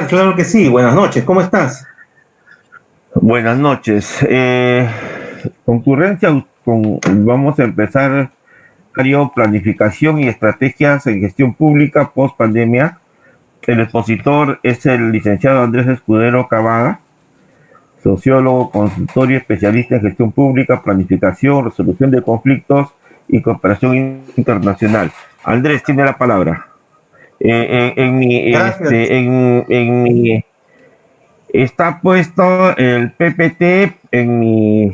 Claro que sí, buenas noches, ¿cómo estás? Buenas noches. Concurrencia, vamos a empezar, Mario, planificación y estrategias en gestión pública post pandemia. El expositor es el licenciado Andrés Escudero Cavada, sociólogo, consultor y especialista en gestión pública, planificación, resolución de conflictos y cooperación internacional. Andrés tiene la palabra. Gracias. En mi está puesto el PPT en mi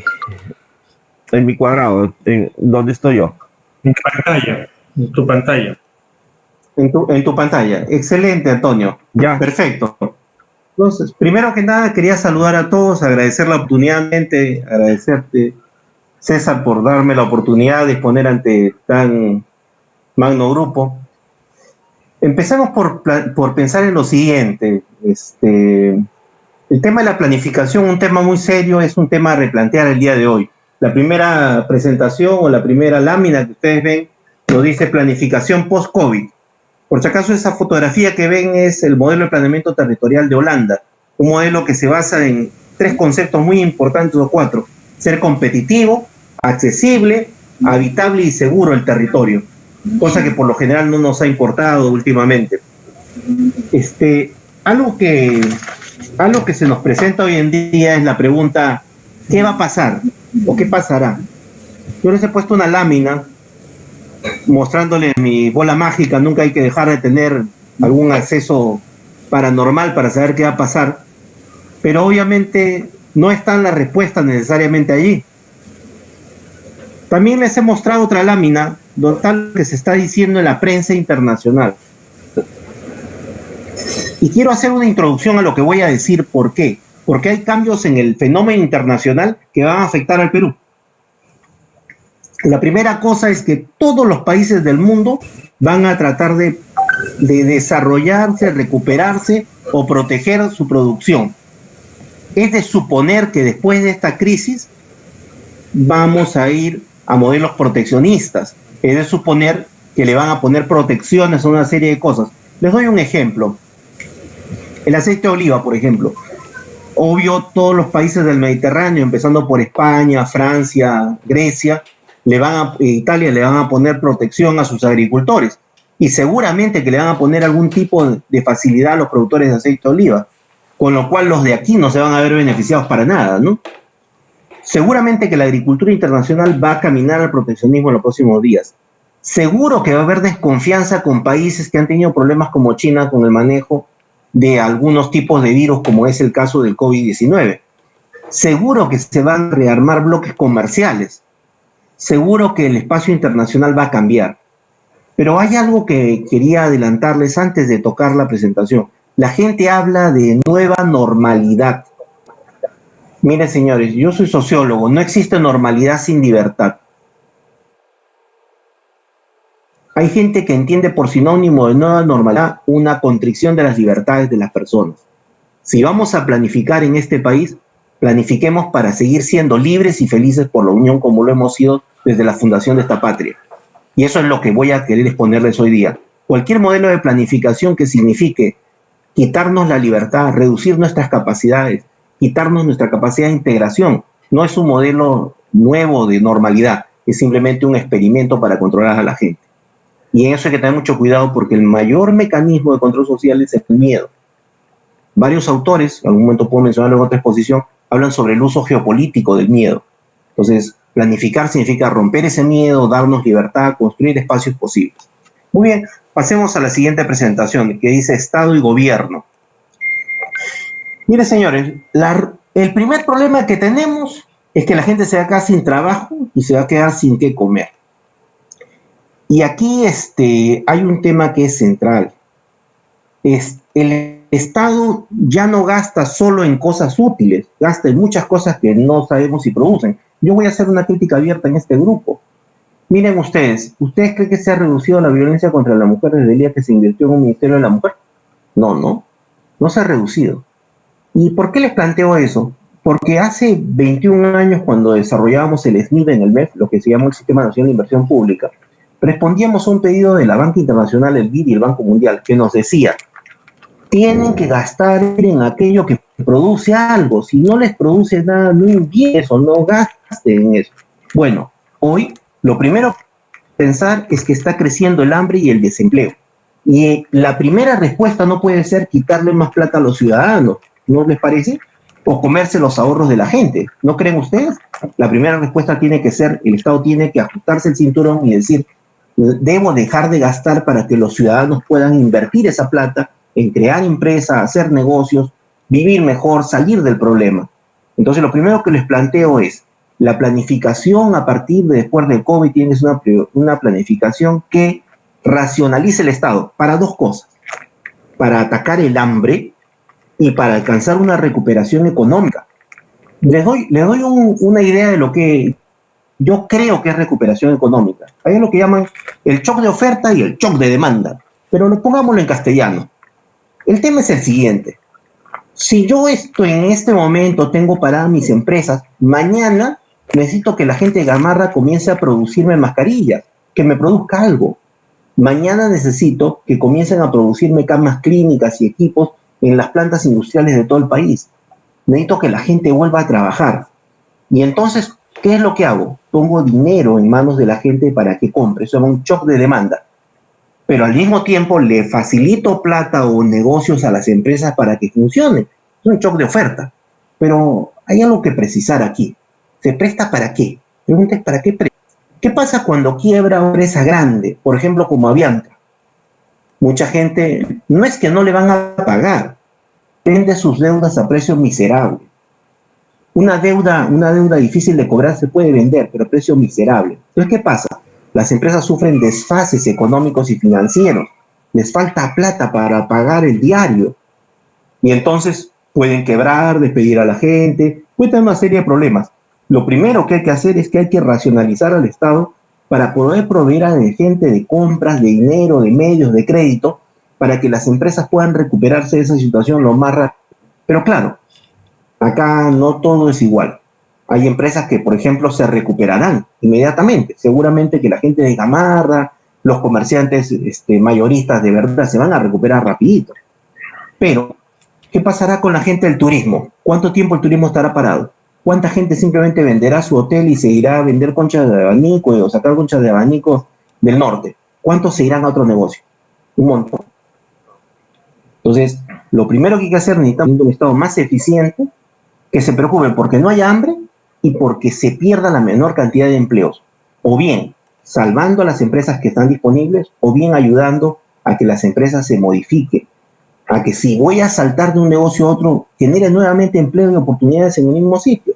cuadrado, donde estoy yo. En pantalla, en tu pantalla. En tu pantalla. Excelente, Antonio. Ya. Perfecto. Entonces, primero que nada, quería saludar a todos, agradecer la oportunidad, agradecerte, César, por darme la oportunidad de exponer ante tan magno grupo. Empezamos por pensar en lo siguiente. El tema de la planificación, un tema muy serio, es un tema a replantear el día de hoy. La primera presentación o la primera lámina que ustedes ven lo dice planificación post-COVID. Por si acaso, esa fotografía que ven es el modelo de planeamiento territorial de Holanda, un modelo que se basa en 3 conceptos muy importantes o 4: ser competitivo, accesible, habitable y seguro el territorio, cosa que por lo general no nos ha importado últimamente. Algo que se nos presenta hoy en día es la pregunta: ¿qué va a pasar? ¿O qué pasará? Yo les he puesto una lámina mostrándole mi bola mágica. Nunca hay que dejar de tener algún acceso paranormal para saber qué va a pasar, pero obviamente no están las respuestas necesariamente allí. También les he mostrado otra lámina donde está lo que se está diciendo en la prensa internacional. Y quiero hacer una introducción a lo que voy a decir. ¿Por qué? Porque hay cambios en el fenómeno internacional que van a afectar al Perú. La primera cosa es que todos los países del mundo van a tratar de desarrollarse, recuperarse o proteger su producción. Es de suponer que después de esta crisis vamos a ir a modelos proteccionistas. Es de suponer que le van a poner protecciones a una serie de cosas. Les doy un ejemplo. El aceite de oliva, por ejemplo. Obvio, todos los países del Mediterráneo, empezando por España, Francia, Grecia, Italia, le van a poner protección a sus agricultores. Y seguramente que le van a poner algún tipo de facilidad a los productores de aceite de oliva, con lo cual los de aquí no se van a ver beneficiados para nada, ¿no? Seguramente que la agricultura internacional va a caminar al proteccionismo en los próximos días. Seguro que va a haber desconfianza con países que han tenido problemas como China con el manejo de algunos tipos de virus, como es el caso del COVID-19. Seguro que se van a rearmar bloques comerciales. Seguro que el espacio internacional va a cambiar. Pero hay algo que quería adelantarles antes de tocar la presentación. La gente habla de nueva normalidad. Miren, señores, yo soy sociólogo. No existe normalidad sin libertad. Hay gente que entiende por sinónimo de nueva normalidad una constricción de las libertades de las personas. Si vamos a planificar en este país, planifiquemos para seguir siendo libres y felices por la unión como lo hemos sido desde la fundación de esta patria. Y eso es lo que voy a querer exponerles hoy día. Cualquier modelo de planificación que signifique quitarnos la libertad, reducir nuestras capacidades, quitarnos nuestra capacidad de integración, no es un modelo nuevo de normalidad, es simplemente un experimento para controlar a la gente. Y en eso hay que tener mucho cuidado, porque el mayor mecanismo de control social es el miedo. Varios autores, en algún momento puedo mencionarlo en otra exposición, hablan sobre el uso geopolítico del miedo. Entonces, planificar significa romper ese miedo, darnos libertad, construir espacios posibles. Muy bien, pasemos a la siguiente presentación, que dice Estado y Gobierno. Mire, señores, el primer problema que tenemos es que la gente se va a quedar sin trabajo y se va a quedar sin qué comer. Y aquí hay un tema que es central. El Estado ya no gasta solo en cosas útiles, gasta en muchas cosas que no sabemos si producen. Yo voy a hacer una crítica abierta en este grupo. Miren ustedes creen que se ha reducido la violencia contra la mujer desde el día que se invirtió en un Ministerio de la Mujer? No se ha reducido. ¿Y por qué les planteo eso? Porque hace 21 años, cuando desarrollábamos el SNIP en el MEF, lo que se llamó el Sistema Nacional de Inversión Pública, respondíamos a un pedido de la banca internacional, el BID y el Banco Mundial, que nos decía: tienen que gastar en aquello que produce algo. Si no les produce nada, no inviertan, no gasten en eso. Bueno, hoy lo primero que pensar es que está creciendo el hambre y el desempleo. Y la primera respuesta no puede ser quitarle más plata a los ciudadanos, ¿no les parece? O comerse los ahorros de la gente, ¿no creen ustedes? La primera respuesta tiene que ser, el Estado tiene que ajustarse el cinturón y decir, debo dejar de gastar para que los ciudadanos puedan invertir esa plata en crear empresas, hacer negocios, vivir mejor, salir del problema. Entonces, lo primero que les planteo es, la planificación a partir de después del COVID tiene una planificación que racionalice el Estado para dos cosas, para atacar el hambre y para alcanzar una recuperación económica. Les doy una idea de lo que yo creo que es recuperación económica. Hay lo que llaman el shock de oferta y el shock de demanda, pero pongámoslo en castellano. El tema es el siguiente. Si yo en este momento tengo paradas mis empresas, mañana necesito que la gente de Gamarra comience a producirme mascarillas, que me produzca algo. Mañana necesito que comiencen a producirme camas clínicas y equipos en las plantas industriales de todo el país. Necesito que la gente vuelva a trabajar. Y entonces, ¿qué es lo que hago? Pongo dinero en manos de la gente para que compre. Eso es un shock de demanda. Pero al mismo tiempo le facilito plata o negocios a las empresas para que funcionen. Es un shock de oferta. Pero hay algo que precisar aquí. ¿Se presta para qué? Pregunta es, ¿para qué presta? ¿Qué pasa cuando quiebra una empresa grande? Por ejemplo, como Avianca. Mucha gente, no es que no le van a pagar, vende sus deudas a precio miserable. Una deuda difícil de cobrar se puede vender, pero a precio miserable. Entonces, ¿qué pasa? Las empresas sufren desfases económicos y financieros. Les falta plata para pagar el diario. Y entonces pueden quebrar, despedir a la gente, puede tener una serie de problemas. Lo primero que hay que hacer es que hay que racionalizar al Estado para poder proveer a la gente de compras, de dinero, de medios, de crédito, para que las empresas puedan recuperarse de esa situación lo más rápido. Pero claro, acá no todo es igual. Hay empresas que, por ejemplo, se recuperarán inmediatamente. Seguramente que la gente de Gamarra, los comerciantes mayoristas de verdad se van a recuperar rapidito. Pero, ¿qué pasará con la gente del turismo? ¿Cuánto tiempo el turismo estará parado? ¿Cuánta gente simplemente venderá su hotel y se irá a vender conchas de abanico o sacar conchas de abanico del norte? ¿Cuántos se irán a otro negocio? Un montón. Entonces, lo primero que hay que hacer, necesitamos un Estado más eficiente, que se preocupe porque no haya hambre y porque se pierda la menor cantidad de empleos. O bien, salvando a las empresas que están disponibles, o bien ayudando a que las empresas se modifiquen. A que si voy a saltar de un negocio a otro, genere nuevamente empleo y oportunidades en el mismo sitio.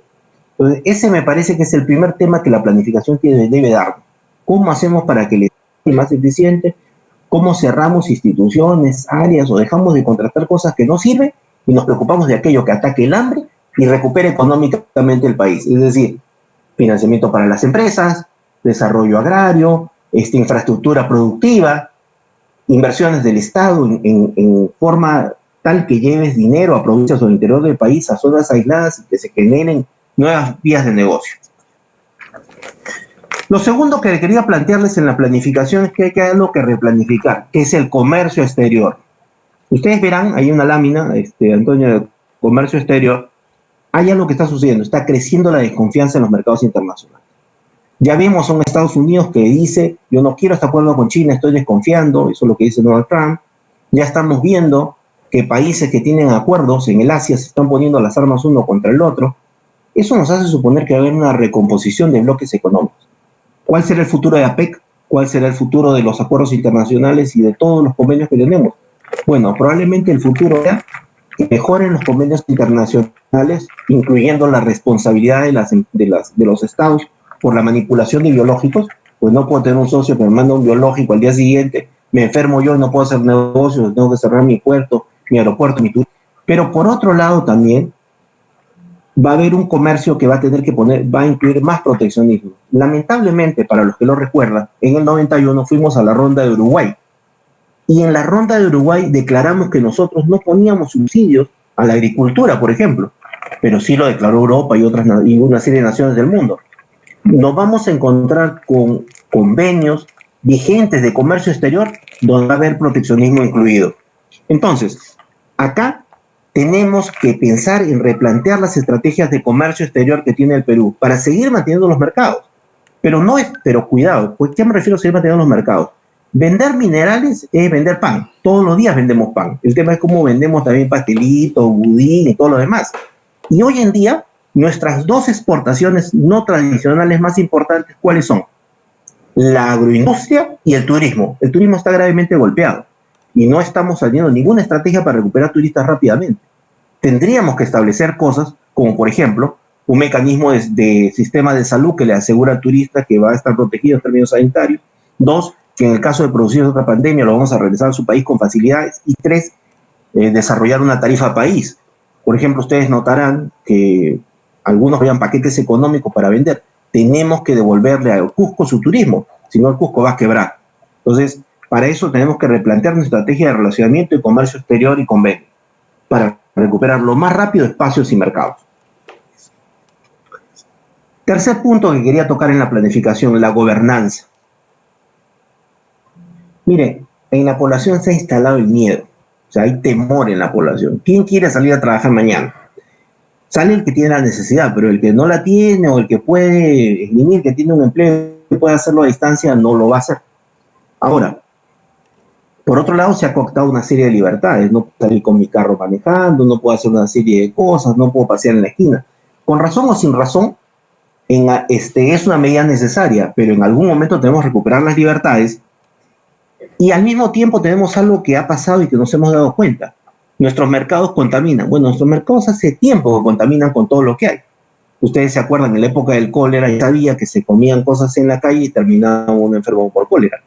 Entonces, ese me parece que es el primer tema que la planificación debe dar. ¿Cómo hacemos para que el Estado sea más eficiente? ¿Cómo cerramos instituciones, áreas o dejamos de contratar cosas que no sirven y nos preocupamos de aquello que ataque el hambre y recupere económicamente el país? Es decir, financiamiento para las empresas, desarrollo agrario, infraestructura productiva, inversiones del Estado en forma tal que lleves dinero a provincias o al interior del país, a zonas aisladas y que se generen nuevas vías de negocio. Lo segundo que quería plantearles en la planificación es que hay algo que replanificar, que es el comercio exterior. Ustedes verán, hay una lámina, Antonio, de comercio exterior. Hay algo que está sucediendo, está creciendo la desconfianza en los mercados internacionales. Ya vimos a un Estados Unidos que dice, yo no quiero este acuerdo con China, estoy desconfiando, eso es lo que dice Donald Trump. Ya estamos viendo que países que tienen acuerdos en el Asia se están poniendo las armas uno contra el otro. Eso nos hace suponer que va a haber una recomposición de bloques económicos. ¿Cuál será el futuro de APEC? ¿Cuál será el futuro de los acuerdos internacionales y de todos los convenios que tenemos? Bueno, probablemente el futuro sea que mejoren los convenios internacionales, incluyendo la responsabilidad de los estados por la manipulación de biológicos. Pues no puedo tener un socio que me manda un biológico al día siguiente, me enfermo yo y no puedo hacer negocios, tengo que cerrar mi puerto, mi aeropuerto, mi turismo. Pero por otro lado también va a haber un comercio que va a incluir más proteccionismo. Lamentablemente, para los que lo recuerdan, en el 91 fuimos a la ronda de Uruguay. Y en la ronda de Uruguay declaramos que nosotros no poníamos subsidios a la agricultura, por ejemplo, pero sí lo declaró Europa y una serie de naciones del mundo. Nos vamos a encontrar con convenios vigentes de comercio exterior donde va a haber proteccionismo incluido. Entonces, Acá tenemos que pensar en replantear las estrategias de comercio exterior que tiene el Perú para seguir manteniendo los mercados. Pero cuidado, pues, ¿qué me refiero a seguir manteniendo los mercados? Vender minerales es vender pan. Todos los días vendemos pan. El tema es cómo vendemos también pastelitos, budín y todo lo demás. Y hoy en día, nuestras dos exportaciones no tradicionales más importantes, ¿cuáles son? La agroindustria y el turismo. El turismo está gravemente golpeado y no estamos haciendo ninguna estrategia para recuperar turistas rápidamente. Tendríamos que establecer cosas como, por ejemplo, un mecanismo de sistema de salud que le asegura al turista que va a estar protegido en términos sanitarios. 2, que en el caso de producir otra pandemia lo vamos a regresar a su país con facilidades. Y 3, desarrollar una tarifa país. Por ejemplo, ustedes notarán que algunos vean paquetes económicos para vender. Tenemos que devolverle al Cusco su turismo, si no el Cusco va a quebrar. Entonces, para eso tenemos que replantear nuestra estrategia de relacionamiento y comercio exterior y convenio, para recuperar lo más rápido espacios y mercados. Tercer punto que quería tocar en la planificación, la gobernanza. Mire, en la población se ha instalado el miedo, o sea, hay temor en la población. ¿Quién quiere salir a trabajar mañana? Sale el que tiene la necesidad, pero el que no la tiene o el que puede esgrimir, que tiene un empleo y puede hacerlo a distancia, no lo va a hacer. Ahora, por otro lado, se ha cooptado una serie de libertades. No puedo salir con mi carro manejando, no puedo hacer una serie de cosas, no puedo pasear en la esquina. Con razón o sin razón, es una medida necesaria, pero en algún momento tenemos que recuperar las libertades y al mismo tiempo tenemos algo que ha pasado y que nos hemos dado cuenta. Nuestros mercados contaminan. Bueno, nuestros mercados hace tiempo que contaminan con todo lo que hay. Ustedes se acuerdan, en la época del cólera ya sabía que se comían cosas en la calle y terminaba uno enfermo por cólera.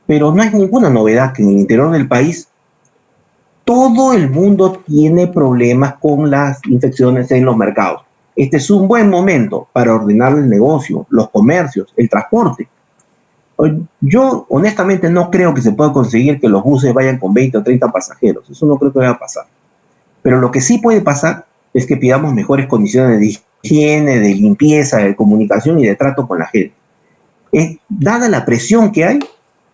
Pero no es ninguna novedad que en el interior del país todo el mundo tiene problemas con las infecciones en los mercados. Este es un buen momento para ordenar el negocio, los comercios, el transporte. Yo honestamente no creo que se pueda conseguir que los buses vayan con 20 o 30 pasajeros. Eso no creo que vaya a pasar. Pero lo que sí puede pasar es que pidamos mejores condiciones de higiene, de limpieza, de comunicación y de trato con la gente. Dada la presión que hay,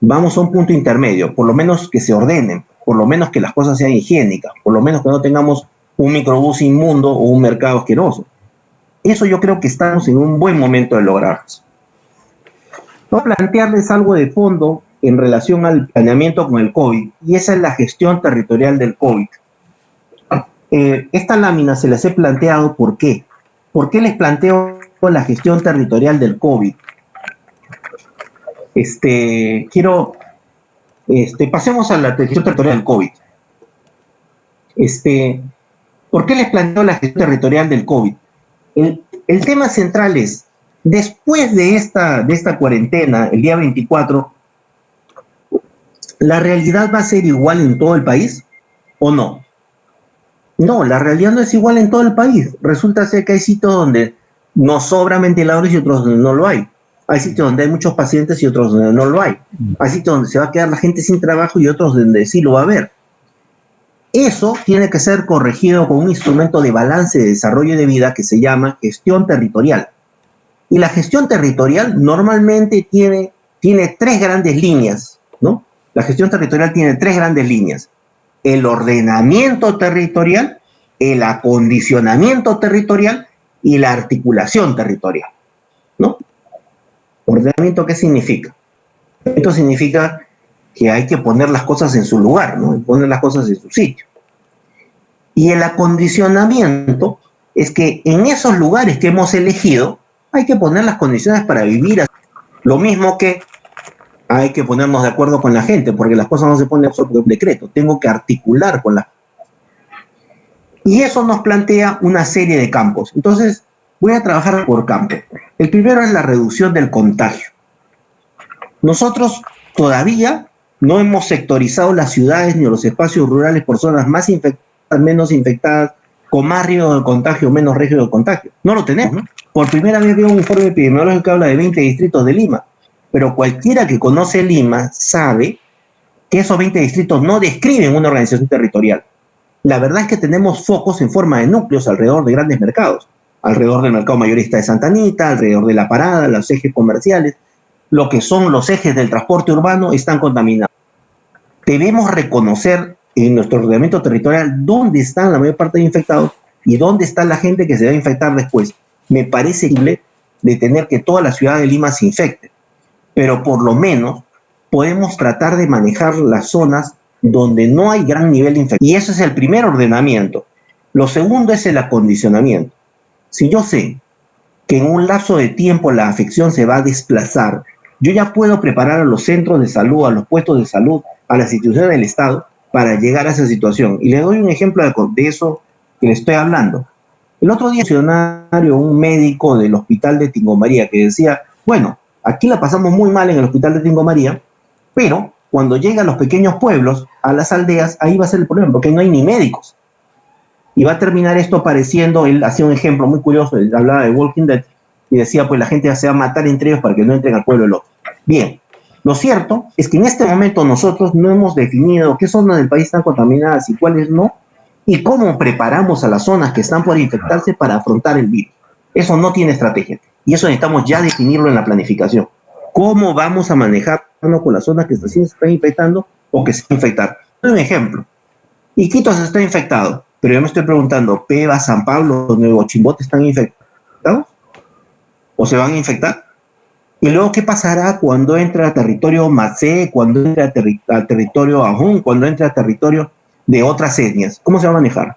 vamos a un punto intermedio, por lo menos que se ordenen, por lo menos que las cosas sean higiénicas, por lo menos que no tengamos un microbús inmundo o un mercado asqueroso. Eso yo creo que estamos en un buen momento de lograrlo. Voy a plantearles algo de fondo en relación al planeamiento con el COVID, y esa es la gestión territorial del COVID. Esta lámina se las he planteado, ¿por qué? ¿Por qué les planteo la gestión territorial del COVID? Pasemos a la gestión territorial del COVID. ¿Por qué les planteo la gestión territorial del COVID? El tema central es, después de esta cuarentena, el día 24, ¿la realidad va a ser igual en todo el país o no? No, la realidad no es igual en todo el país. Resulta ser que hay sitios donde nos sobran ventiladores y otros donde no lo hay. Hay sitios donde hay muchos pacientes y otros donde no lo hay. Hay sitios donde se va a quedar la gente sin trabajo y otros donde sí lo va a haber. Eso tiene que ser corregido con un instrumento de balance de desarrollo de vida que se llama gestión territorial. Y la gestión territorial normalmente tiene 3 grandes líneas, ¿no? La gestión territorial tiene 3 grandes líneas. El ordenamiento territorial, el acondicionamiento territorial y la articulación territorial, ¿no? ¿Ordenamiento qué significa? Esto significa que hay que poner las cosas en su lugar, ¿no? Poner las cosas en su sitio. Y el acondicionamiento es que en esos lugares que hemos elegido hay que poner las condiciones para vivir. Lo mismo que hay que ponernos de acuerdo con la gente, porque las cosas no se ponen solo por un decreto. Tengo que articular con la... Y eso nos plantea una serie de campos. Entonces, voy a trabajar por campo. El primero es la reducción del contagio. Nosotros todavía no hemos sectorizado las ciudades ni los espacios rurales por zonas más infectadas, menos infectadas, con más riesgo de contagio, menos riesgo de contagio. No lo tenemos, ¿no? Por primera vez veo un informe epidemiológico que habla de 20 distritos de Lima, pero cualquiera que conoce Lima sabe que esos 20 distritos no describen una organización territorial. La verdad es que tenemos focos en forma de núcleos alrededor de grandes mercados, alrededor del mercado mayorista de Santa Anita, alrededor de la parada, los ejes comerciales, lo que son los ejes del transporte urbano están contaminados. Debemos reconocer en nuestro ordenamiento territorial dónde están la mayor parte de infectados y dónde está la gente que se va a infectar después. Me parece increíble de tener que toda la ciudad de Lima se infecte, pero por lo menos podemos tratar de manejar las zonas donde no hay gran nivel de infección. Y eso es el primer ordenamiento. Lo segundo es el acondicionamiento. Si yo sé que en un lapso de tiempo la afección se va a desplazar, yo ya puedo preparar a los centros de salud, a los puestos de salud, a las instituciones del Estado para llegar a esa situación. Y le doy un ejemplo de eso que le estoy hablando. El otro día, un médico del hospital de Tingo María que decía, bueno, aquí la pasamos muy mal en el hospital de Tingo María, pero cuando llega a los pequeños pueblos, a las aldeas, ahí va a ser el problema, porque no hay ni médicos. Y va a terminar esto pareciendo, él hacía un ejemplo muy curioso, él hablaba de Walking Dead, y decía, pues la gente se va a matar entre ellos para que no entren al pueblo del otro. Bien, lo cierto es que en este momento nosotros no hemos definido qué zonas del país están contaminadas y cuáles no, y cómo preparamos a las zonas que están por infectarse para afrontar el virus. Eso no tiene estrategia, y eso necesitamos ya definirlo en la planificación. ¿Cómo vamos a manejarnos con las zonas que se están infectando o que se van a infectar? Un ejemplo, Iquitos está infectado, pero yo me estoy preguntando, Peva, San Pablo, Nuevo Chimbote están infectados o se van a infectar. Y luego, ¿qué pasará cuando entre a territorio Macé, cuando entre a territorio Ajún, cuando entre a territorio de otras etnias? ¿Cómo se va a manejar?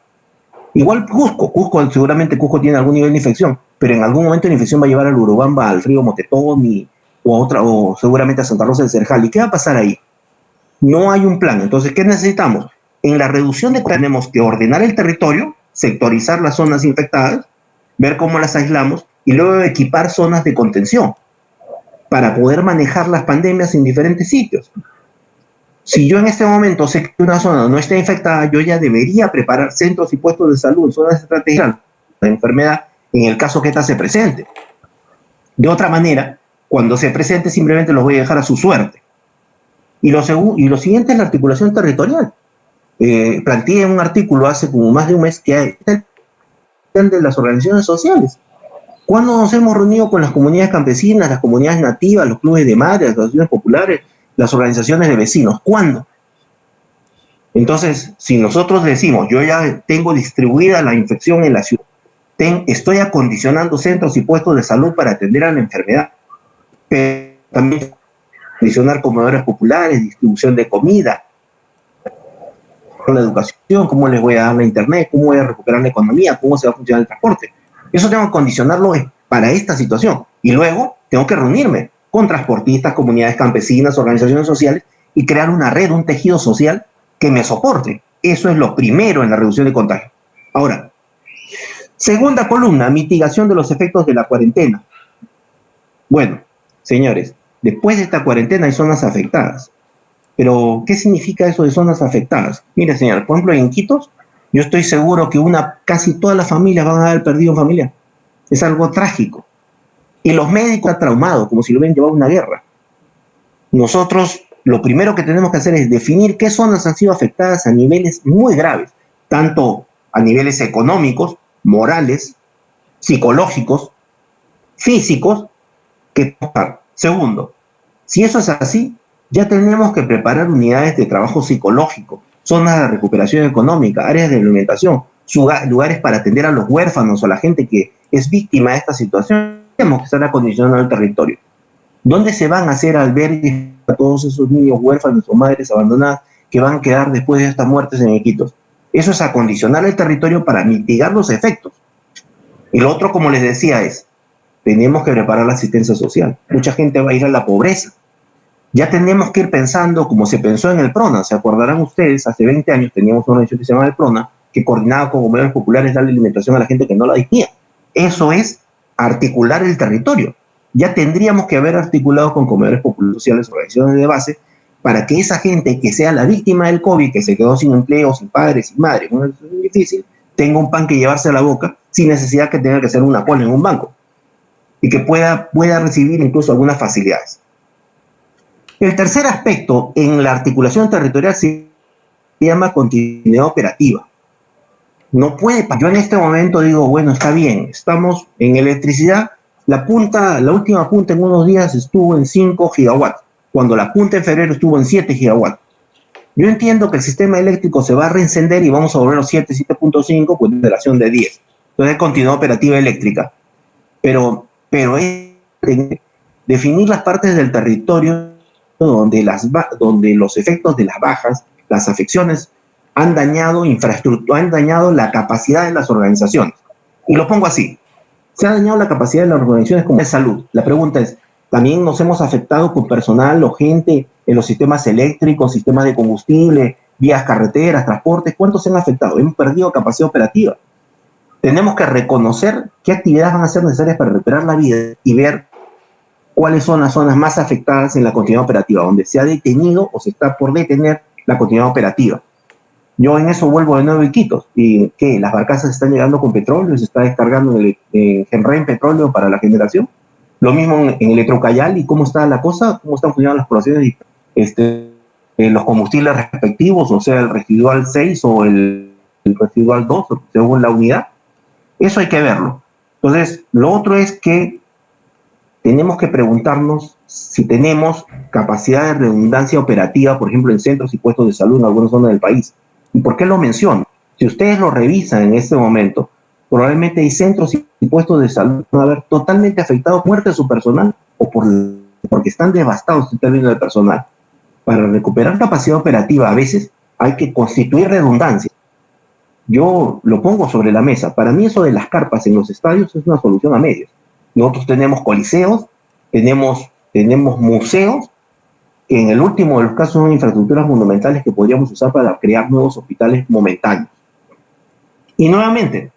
Igual Cusco, seguramente Cusco tiene algún nivel de infección, pero en algún momento la infección va a llevar al Urubamba, al río Motetón o seguramente a Santa Rosa del Cerjal. ¿Y qué va a pasar ahí? No hay un plan. Entonces, ¿qué necesitamos? En la reducción tenemos que ordenar el territorio, sectorizar las zonas infectadas, ver cómo las aislamos y luego equipar zonas de contención para poder manejar las pandemias en diferentes sitios. Si yo en este momento sé que una zona no está infectada, yo ya debería preparar centros y puestos de salud, zonas estratégicas de la enfermedad, en el caso que ésta se presente. De otra manera, cuando se presente, simplemente los voy a dejar a su suerte. Y lo siguiente es la articulación territorial. Planteé un artículo hace como más de un mes que hay de las organizaciones sociales. ¿Cuándo nos hemos reunido con las comunidades campesinas, las comunidades nativas, los clubes de madres, las asociaciones populares, las organizaciones de vecinos? ¿Cuándo? Entonces, si nosotros decimos, yo ya tengo distribuida la infección en la ciudad, estoy acondicionando centros y puestos de salud para atender a la enfermedad, pero también acondicionar comedores populares, distribución de comida, la educación, cómo les voy a dar la internet, cómo voy a recuperar la economía, cómo se va a funcionar el transporte. Eso tengo que condicionarlo para esta situación. Y luego tengo que reunirme con transportistas, comunidades campesinas, organizaciones sociales y crear una red, un tejido social que me soporte. Eso es lo primero en la reducción de contagio. Ahora, segunda columna, mitigación de los efectos de la cuarentena. Bueno, señores, después de esta cuarentena hay zonas afectadas. Pero, ¿qué significa eso de zonas afectadas? Mire, señor, por ejemplo, en Iquitos, yo estoy seguro que casi todas las familias van a haber perdido un familiar. Es algo trágico. Y los médicos están traumados, como si lo hubieran llevado a una guerra. Nosotros, lo primero que tenemos que hacer es definir qué zonas han sido afectadas a niveles muy graves, tanto a niveles económicos, morales, psicológicos, físicos, que tocar. Segundo, si eso es así, ya tenemos que preparar unidades de trabajo psicológico, zonas de recuperación económica, áreas de alimentación, lugares para atender a los huérfanos o a la gente que es víctima de esta situación. Tenemos que estar acondicionando el territorio. ¿Dónde se van a hacer albergues a todos esos niños huérfanos o madres abandonadas que van a quedar después de estas muertes en Iquitos? Eso es acondicionar el territorio para mitigar los efectos. Y lo otro, como les decía, tenemos que preparar la asistencia social. Mucha gente va a ir a la pobreza. Ya tenemos que ir pensando como se pensó en el PRONA. Se acordarán ustedes, hace 20 años teníamos una organización que se llama el PRONA, que coordinaba con comedores populares darle alimentación a la gente que no la tenía. Eso es articular el territorio. Ya tendríamos que haber articulado con comedores populares sociales, organizaciones de base, para que esa gente que sea la víctima del COVID, que se quedó sin empleo, sin padres, sin madre, una situación difícil, tenga un pan que llevarse a la boca sin necesidad que tenga que hacer una cola en un banco y que pueda recibir incluso algunas facilidades. El tercer aspecto en la articulación territorial se llama continuidad operativa. No puede, yo en este momento digo, bueno, está bien, estamos en electricidad, la última punta en unos días estuvo en 5 gigawatts, cuando la punta en febrero estuvo en 7 gigawatts. Yo entiendo que el sistema eléctrico se va a reencender y vamos a volver a los 7, 7.5, pues de relación de 10. Entonces, continuidad operativa eléctrica. Pero es definir las partes del territorio donde los efectos de las bajas, las afecciones, han dañado infraestructura, han dañado la capacidad de las organizaciones. Y lo pongo así. Se ha dañado la capacidad de las organizaciones como de salud. La pregunta es, ¿también nos hemos afectado con personal o gente en los sistemas eléctricos, sistemas de combustible, vías carreteras, transportes? ¿Cuántos se han afectado? Hemos perdido capacidad operativa. Tenemos que reconocer qué actividades van a ser necesarias para recuperar la vida y ver cuáles son las zonas más afectadas en la continuidad operativa, donde se ha detenido o se está por detener la continuidad operativa. Yo en eso vuelvo de nuevo a Iquitos, y que las barcazas están llegando con petróleo, se está descargando en Genren petróleo para la generación. Lo mismo en Electrocayal, y cómo está la cosa, cómo están funcionando las poblaciones, los combustibles respectivos, o sea, el residual 6 o el residual 2, según la unidad. Eso hay que verlo. Entonces, lo otro es que tenemos que preguntarnos si tenemos capacidad de redundancia operativa, por ejemplo, en centros y puestos de salud en algunas zonas del país. ¿Y por qué lo menciono? Si ustedes lo revisan en este momento, probablemente hay centros y puestos de salud que van a haber totalmente afectados, muerte de su personal, o porque están devastados en términos de personal. Para recuperar capacidad operativa, a veces hay que constituir redundancia. Yo lo pongo sobre la mesa. Para mí eso de las carpas en los estadios es una solución a medias. Nosotros tenemos coliseos, tenemos museos, que en el último de los casos son infraestructuras monumentales que podríamos usar para crear nuevos hospitales momentáneos. Y nuevamente,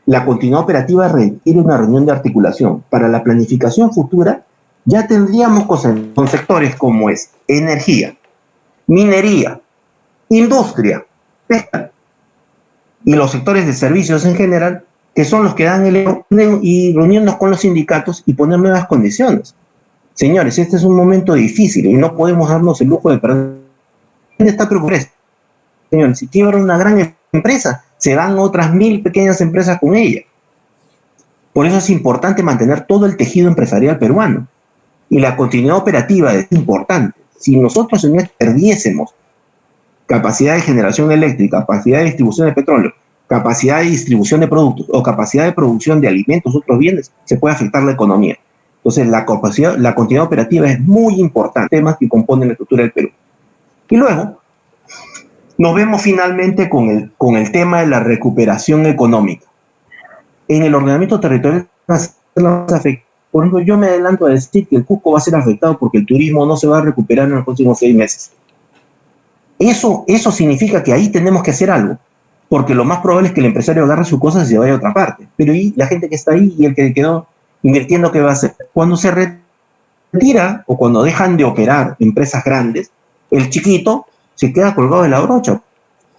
la continuidad operativa requiere una reunión de articulación. Para la planificación futura, ya tendríamos con sectores como es energía, minería, industria, pesca, y los sectores de servicios en general, que son los que dan el orden, y reunirnos con los sindicatos y poner nuevas condiciones. Señores, este es un momento difícil y no podemos darnos el lujo de perder. ¿Dónde está preocupado? Señores, si quiebra una gran empresa, se dan otras 1000 pequeñas empresas con ella. Por eso es importante mantener todo el tejido empresarial peruano. Y la continuidad operativa es importante. Si nosotros perdiésemos capacidad de generación eléctrica, capacidad de distribución de petróleo, capacidad de distribución de productos o capacidad de producción de alimentos, otros bienes, se puede afectar la economía. Entonces, la continuidad operativa es muy importante, temas que componen la estructura del Perú. Y luego, nos vemos finalmente con el tema de la recuperación económica. En el ordenamiento territorial, por ejemplo, yo me adelanto a decir que el Cusco va a ser afectado porque el turismo no se va a recuperar en los próximos 6 meses. Eso significa que ahí tenemos que hacer algo, porque lo más probable es que el empresario agarre sus cosas y se vaya a otra parte. Pero ¿y la gente que está ahí y el que quedó invirtiendo, qué va a hacer? Cuando se retira o cuando dejan de operar empresas grandes, el chiquito se queda colgado de la brocha,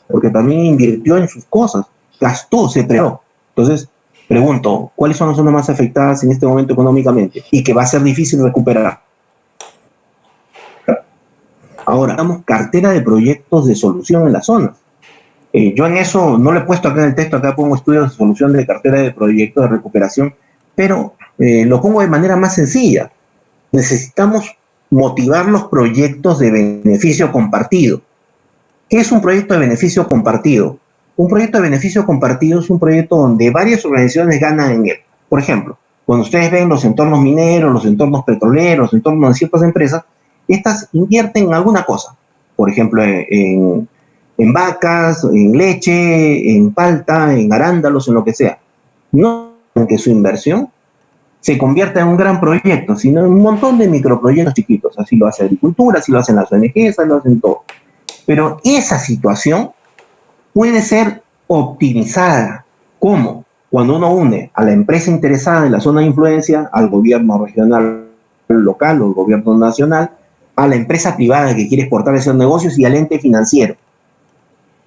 porque también invirtió en sus cosas, gastó, se preparó. Entonces, pregunto, ¿cuáles son las zonas más afectadas en este momento económicamente y que va a ser difícil recuperar? Ahora, damos cartera de proyectos de solución en las zonas. Yo en eso no lo he puesto acá en el texto, acá pongo estudios de solución de cartera de proyectos de recuperación, pero lo pongo de manera más sencilla. Necesitamos motivar los proyectos de beneficio compartido. ¿Qué es un proyecto de beneficio compartido? Un proyecto de beneficio compartido es un proyecto donde varias organizaciones ganan en él. Por ejemplo, cuando ustedes ven los entornos mineros, los entornos petroleros, los entornos de ciertas empresas, estas invierten en alguna cosa. Por ejemplo, en vacas, en leche, en palta, en arándanos, en lo que sea. No en que su inversión se convierta en un gran proyecto, sino en un montón de microproyectos chiquitos. Así lo hace agricultura, así lo hacen las ONGs, así lo hacen todo. Pero esa situación puede ser optimizada. ¿Cómo? Cuando uno une a la empresa interesada en la zona de influencia, al gobierno regional local o al gobierno nacional, a la empresa privada que quiere exportar esos negocios y al ente financiero.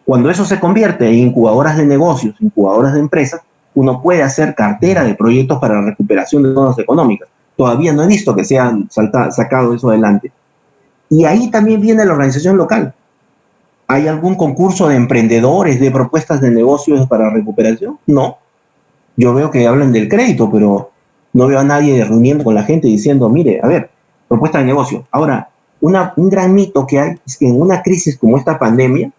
Cuando eso se convierte en incubadoras de negocios, incubadoras de empresas, uno puede hacer cartera de proyectos para la recuperación de zonas económicas. Todavía no he visto que se han sacado eso adelante. Y ahí también viene la organización local. ¿Hay algún concurso de emprendedores, de propuestas de negocios para recuperación? No. Yo veo que hablan del crédito, pero no veo a nadie reuniendo con la gente diciendo, mire, a ver, propuesta de negocio. Ahora, un gran mito que hay es que en una crisis como esta pandemia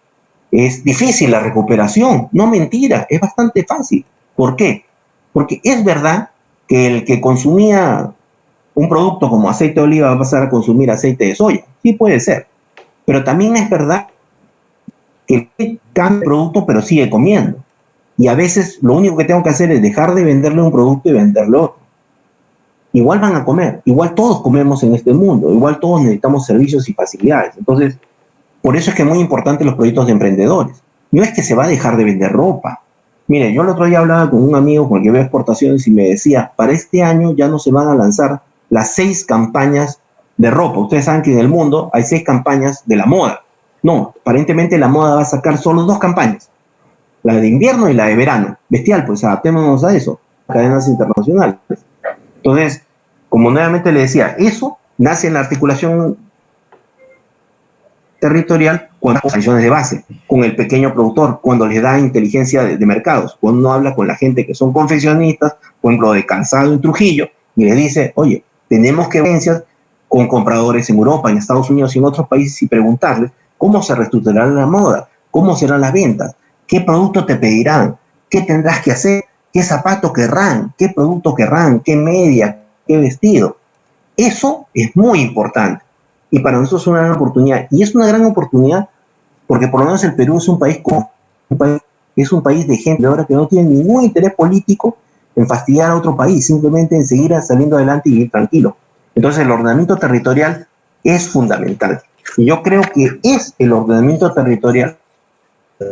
es difícil la recuperación. No, mentira, es bastante fácil. ¿Por qué? Porque es verdad que el que consumía un producto como aceite de oliva va a pasar a consumir aceite de soya. Sí puede ser. Pero también es verdad que cambia el producto pero sigue comiendo. Y a veces lo único que tengo que hacer es dejar de venderle un producto y venderle otro. Igual van a comer, igual todos comemos en este mundo, igual todos necesitamos servicios y facilidades. Entonces, por eso es que es muy importante los proyectos de emprendedores. No es que se va a dejar de vender ropa. Mire, yo el otro día hablaba con un amigo con el que veo exportaciones y me decía, para este año ya no se van a lanzar las 6 campañas de ropa. Ustedes saben que en el mundo hay 6 campañas de la moda. No, aparentemente la moda va a sacar solo 2 campañas. La de invierno y la de verano. Bestial, pues adaptémonos a eso. Cadenas internacionales. Entonces, como nuevamente le decía, eso nace en la articulación territorial con las acciones de base, con el pequeño productor, cuando les da inteligencia de mercados, cuando uno habla con la gente que son confeccionistas, por ejemplo, de calzado en Trujillo, y les dice, oye, tenemos que ver con compradores en Europa, en Estados Unidos y en otros países y preguntarles cómo se reestructurará la moda, cómo serán las ventas, qué producto te pedirán, qué tendrás que hacer, qué zapato querrán, qué producto querrán, qué media, qué vestido. Eso es muy importante. Y para nosotros es una gran oportunidad. Y es una gran oportunidad porque por lo menos el Perú es un país de gente ahora que no tiene ningún interés político en fastidiar a otro país, simplemente en seguir saliendo adelante y vivir tranquilo. Entonces el ordenamiento territorial es fundamental. Y yo creo que es el ordenamiento territorial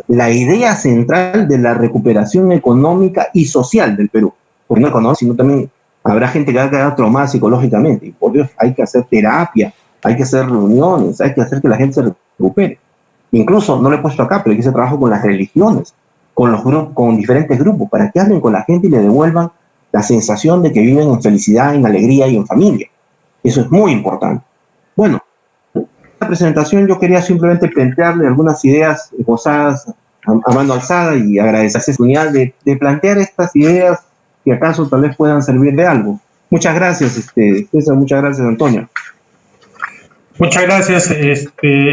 la idea central de la recuperación económica y social del Perú. Porque no económica, sino también habrá gente que va a quedar traumada psicológicamente. Y por Dios, hay que hacer terapia, hay que hacer reuniones, hay que hacer que la gente se recupere. Incluso, no lo he puesto acá, pero hay que hacer trabajo con las religiones, con los grupos, con diferentes grupos, para que hablen con la gente y le devuelvan la sensación de que viven en felicidad, en alegría y en familia. Eso es muy importante. Bueno, en esta presentación yo quería simplemente plantearle algunas ideas esbozadas a mano alzada y agradecer la oportunidad de plantear estas ideas que acaso tal vez puedan servir de algo. Muchas gracias, César, muchas gracias, Antonio. Muchas gracias,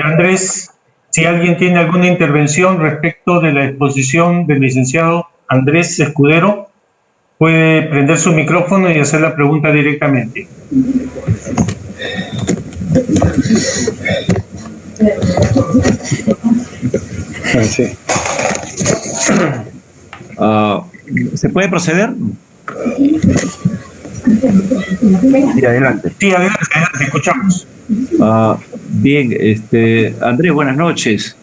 Andrés. Si alguien tiene alguna intervención respecto de la exposición del licenciado Andrés Escudero, puede prender su micrófono y hacer la pregunta directamente. Sí. ¿Se puede proceder? Sí, adelante. Sí, adelante, escuchamos. Bien, Andrés, buenas noches.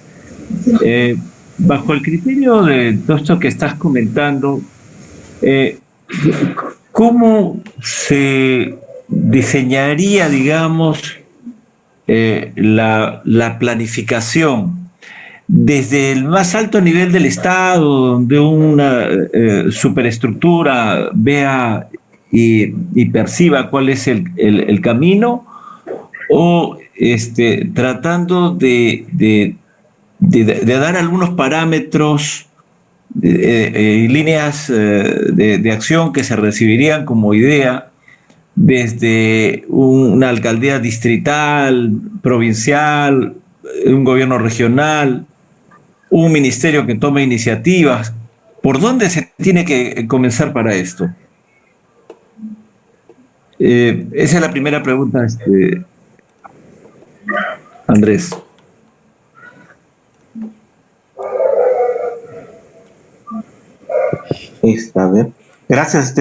Bajo el criterio de todo esto que estás comentando, ¿cómo se diseñaría, digamos, la planificación desde el más alto nivel del Estado, donde una superestructura vea y perciba cuál es el camino, o tratando de dar algunos parámetros y líneas de acción que se recibirían como idea desde una alcaldía distrital, provincial, un gobierno regional, un ministerio que tome iniciativas? ¿Por dónde se tiene que comenzar para esto? Esa es la primera pregunta, Andrés. A ver. Gracias,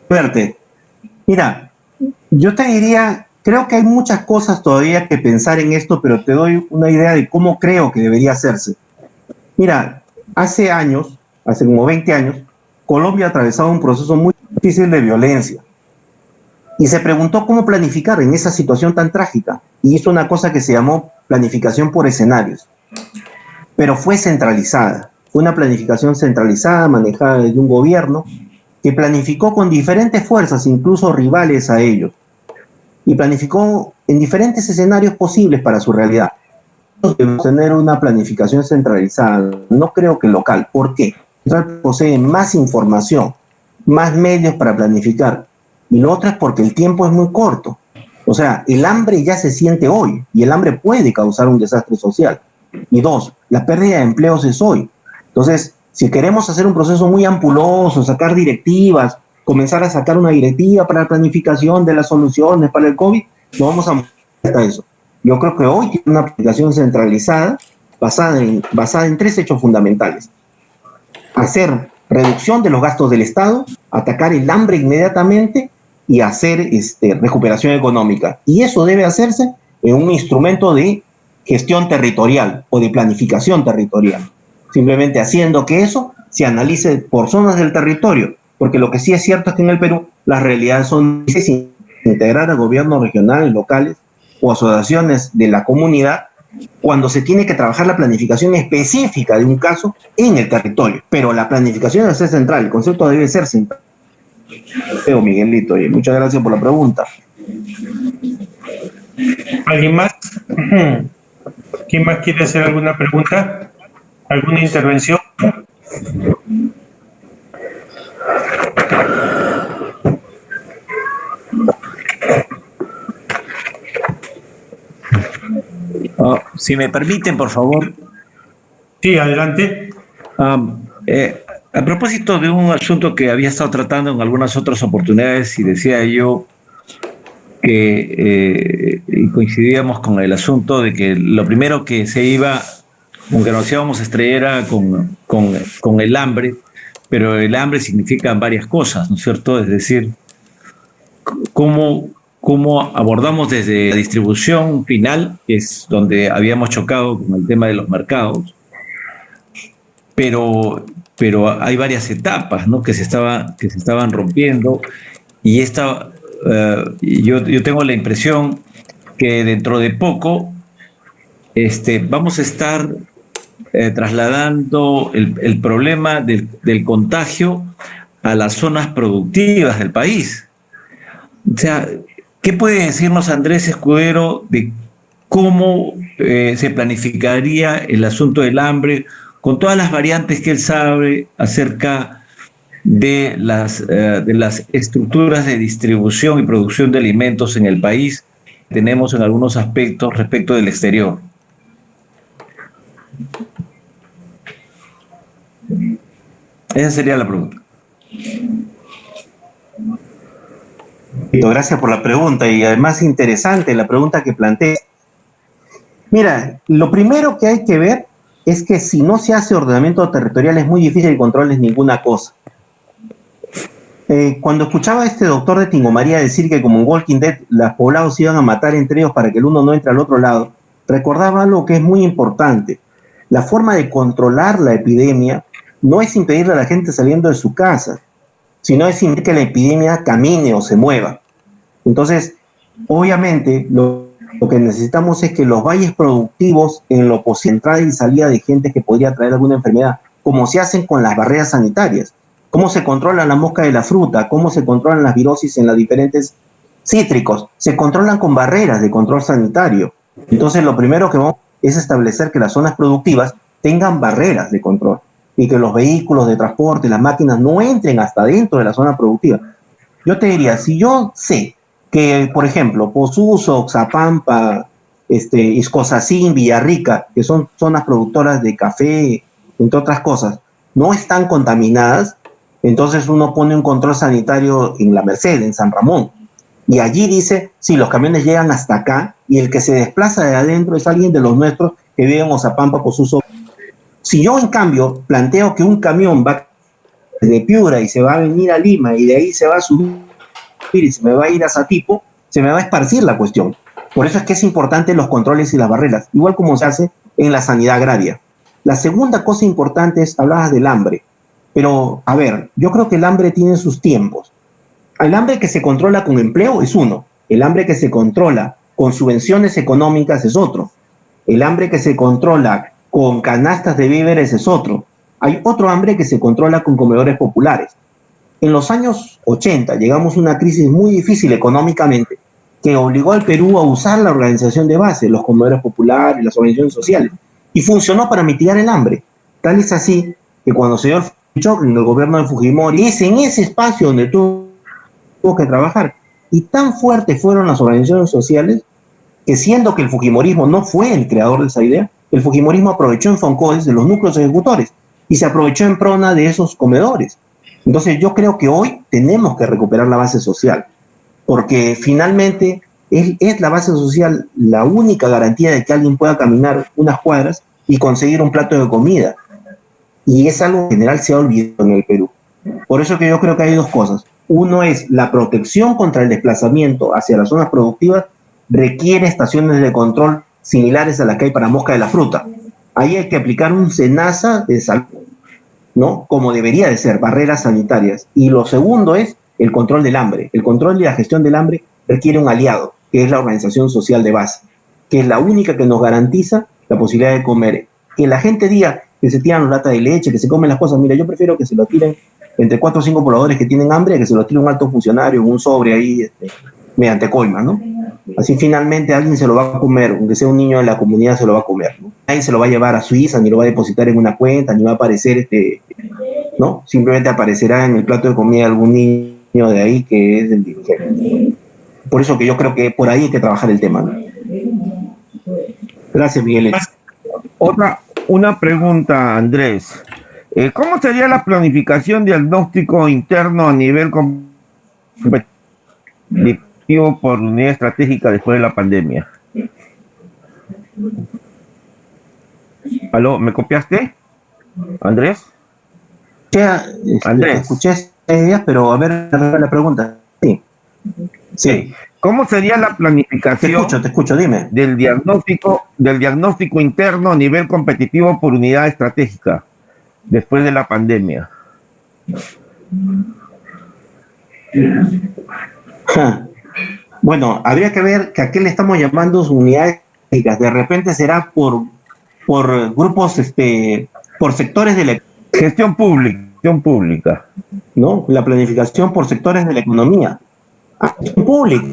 Verte. Mira, yo te diría, creo que hay muchas cosas todavía que pensar en esto, pero te doy una idea de cómo creo que debería hacerse. Mira, hace años, hace como 20 años, Colombia atravesaba un proceso muy difícil de violencia. Y se preguntó cómo planificar en esa situación tan trágica. Y hizo una cosa que se llamó planificación por escenarios. Pero fue centralizada. Fue una planificación centralizada, manejada desde un gobierno, que planificó con diferentes fuerzas, incluso rivales a ellos. Y planificó en diferentes escenarios posibles para su realidad. Debemos tener una planificación centralizada, no creo que local. ¿Por qué? Posee más información, más medios para planificar. Y lo otro es porque el tiempo es muy corto. O sea, el hambre ya se siente hoy y el hambre puede causar un desastre social. Y dos, la pérdida de empleos es hoy. Entonces, si queremos hacer un proceso muy ampuloso, sacar directivas, comenzar a sacar una directiva para la planificación de las soluciones para el COVID, no vamos a hasta eso. Yo creo que hoy tiene una planificación centralizada basada en tres hechos fundamentales. Hacer reducción de los gastos del Estado, atacar el hambre inmediatamente y hacer recuperación económica. Y eso debe hacerse en un instrumento de gestión territorial o de planificación territorial. Simplemente haciendo que eso se analice por zonas del territorio, porque lo que sí es cierto es que en el Perú las realidades son sin integrar a gobiernos regionales, locales o asociaciones de la comunidad cuando se tiene que trabajar la planificación específica de un caso en el territorio. Pero la planificación debe ser central, el concepto debe ser central. Miguelito, muchas gracias por la pregunta. ¿Alguien más? ¿Quién más quiere hacer alguna pregunta? ¿Alguna intervención? Si me permiten, por favor. Sí, adelante. A propósito de un asunto que había estado tratando en algunas otras oportunidades y decía yo que y coincidíamos con el asunto de que lo primero que se iba, aunque nos íbamos a estrellar era con el hambre, pero el hambre significa varias cosas, ¿no es cierto? Es decir, cómo abordamos desde la distribución final, que es donde habíamos chocado con el tema de los mercados, pero hay varias etapas, ¿no?, que se estaban rompiendo, y yo tengo la impresión que dentro de poco vamos a estar trasladando el problema del contagio a las zonas productivas del país. O sea, ¿qué puede decirnos Andrés Escudero de cómo se planificaría el asunto del hambre con todas las variantes que él sabe acerca de las estructuras de distribución y producción de alimentos en el país? Tenemos en algunos aspectos respecto del exterior. Esa sería la pregunta. Gracias por la pregunta, y además interesante la pregunta que planteé. Mira, lo primero que hay que ver es que si no se hace ordenamiento territorial es muy difícil que controles ninguna cosa. Cuando escuchaba a este doctor de Tingo María decir que como en Walking Dead los poblados se iban a matar entre ellos para que el uno no entre al otro lado, recordaba algo que es muy importante. La forma de controlar la epidemia no es impedirle a la gente saliendo de su casa, sino es impedir que la epidemia camine o se mueva. Entonces, obviamente, lo que necesitamos es que los valles productivos en lo posible, entrada y salida de gente que podría traer alguna enfermedad, como se hacen con las barreras sanitarias, cómo se controla la mosca de la fruta, cómo se controlan las virosis en los diferentes cítricos, se controlan con barreras de control sanitario. Entonces, lo primero que vamos es establecer que las zonas productivas tengan barreras de control y que los vehículos de transporte, las máquinas, no entren hasta dentro de la zona productiva. Yo te diría, si yo sé que, por ejemplo, Posuso, Oxapampa, Iscosacín, Villarrica, que son zonas productoras de café, entre otras cosas, no están contaminadas, entonces uno pone un control sanitario en la Merced, en San Ramón, y allí dice, sí, los camiones llegan hasta acá, y el que se desplaza de adentro es alguien de los nuestros que vive en Oxapampa, Posuso. Si yo, en cambio, planteo que un camión va de Piura y se va a venir a Lima y de ahí se va a subir y se me va a ir a Satipo, se me va a esparcir la cuestión. Por eso es que es importante los controles y las barreras, igual como se hace en la sanidad agraria. La segunda cosa importante es, hablabas del hambre, pero a ver, yo creo que el hambre tiene sus tiempos. El hambre que se controla con empleo es uno, el hambre que se controla con subvenciones económicas es otro, el hambre que se controla con canastas de víveres es otro. Hay otro hambre que se controla con comedores populares. En los años 80 llegamos a una crisis muy difícil económicamente que obligó al Perú a usar la organización de base, los comedores populares, las organizaciones sociales, y funcionó para mitigar el hambre. Tal es así que cuando se dio el shock en el gobierno de Fujimori, es en ese espacio donde tuvo que trabajar. y tan fuertes fueron las organizaciones sociales que, siendo que el fujimorismo no fue el creador de esa idea, el fujimorismo aprovechó en Foncodes de los núcleos ejecutores y se aprovechó en prona de esos comedores. Entonces yo creo que hoy tenemos que recuperar la base social, porque finalmente es la base social la única garantía de que alguien pueda caminar unas cuadras y conseguir un plato de comida. Y es algo que en general se ha olvidado en el Perú. Por eso que yo creo que hay dos cosas. Uno es la protección contra el desplazamiento hacia las zonas productivas requiere estaciones de control similares a las que hay para mosca de la fruta. Ahí hay que aplicar un SENASA de salud, ¿no? Como debería de ser, barreras sanitarias. Y lo segundo es el control del hambre. El control y la gestión del hambre requiere un aliado, que es la organización social de base, que es la única que nos garantiza la posibilidad de comer. Que la gente diga que se tiran los latas de leche, que se comen las cosas. Mira, yo prefiero que se lo tiren entre 4 o 5 pobladores que tienen hambre, que se lo tire un alto funcionario, un sobre ahí, mediante coima, ¿no? Así finalmente alguien se lo va a comer, aunque sea un niño de la comunidad se lo va a comer, ¿no? Nadie se lo va a llevar a Suiza, ni lo va a depositar en una cuenta, ni va a aparecer, ¿no? Simplemente aparecerá en el plato de comida de algún niño de ahí que es el dirigente. Por eso que yo creo que por ahí hay que trabajar el tema, ¿no? Gracias, Miguel. Una pregunta, Andrés. ¿Cómo sería la planificación diagnóstico interno a nivel competitivo por unidad estratégica después de la pandemia? ¿Aló? ¿Me copiaste, Andrés? Andrés. Escuché ideas, pero a ver la pregunta. Sí. ¿Cómo sería la planificación? Te escucho, dime. Del diagnóstico interno a nivel competitivo por unidad estratégica después de la pandemia? Bueno, habría que ver que a qué le estamos llamando unidades estratégicas. De repente será por grupos, por sectores de la gestión pública, ¿no? La planificación por sectores de la economía. Gestión pública.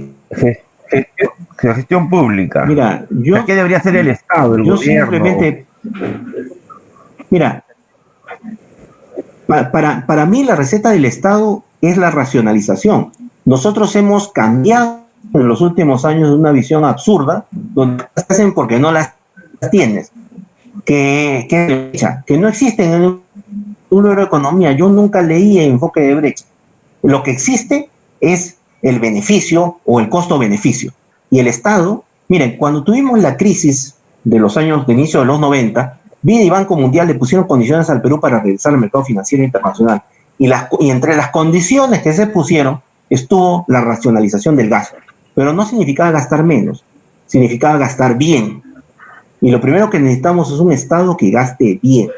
Gestión pública. Mira, ¿qué debería hacer el Estado, el gobierno? Simplemente, mira, para mí la receta del Estado es la racionalización. Nosotros hemos cambiado en los últimos años de una visión absurda, donde las hacen porque no las tienes, que no existen en una neuroeconomía. Yo nunca leí enfoque de brecha. Lo que existe es el beneficio o el costo-beneficio. Y el Estado, miren, cuando tuvimos la crisis de los años de inicio de los 90, BID y Banco Mundial le pusieron condiciones al Perú para regresar al mercado financiero internacional. Y entre las condiciones que se pusieron estuvo la racionalización del gasto. Pero no significaba gastar menos, significaba gastar bien. Y lo primero que necesitamos es un Estado que gaste bien.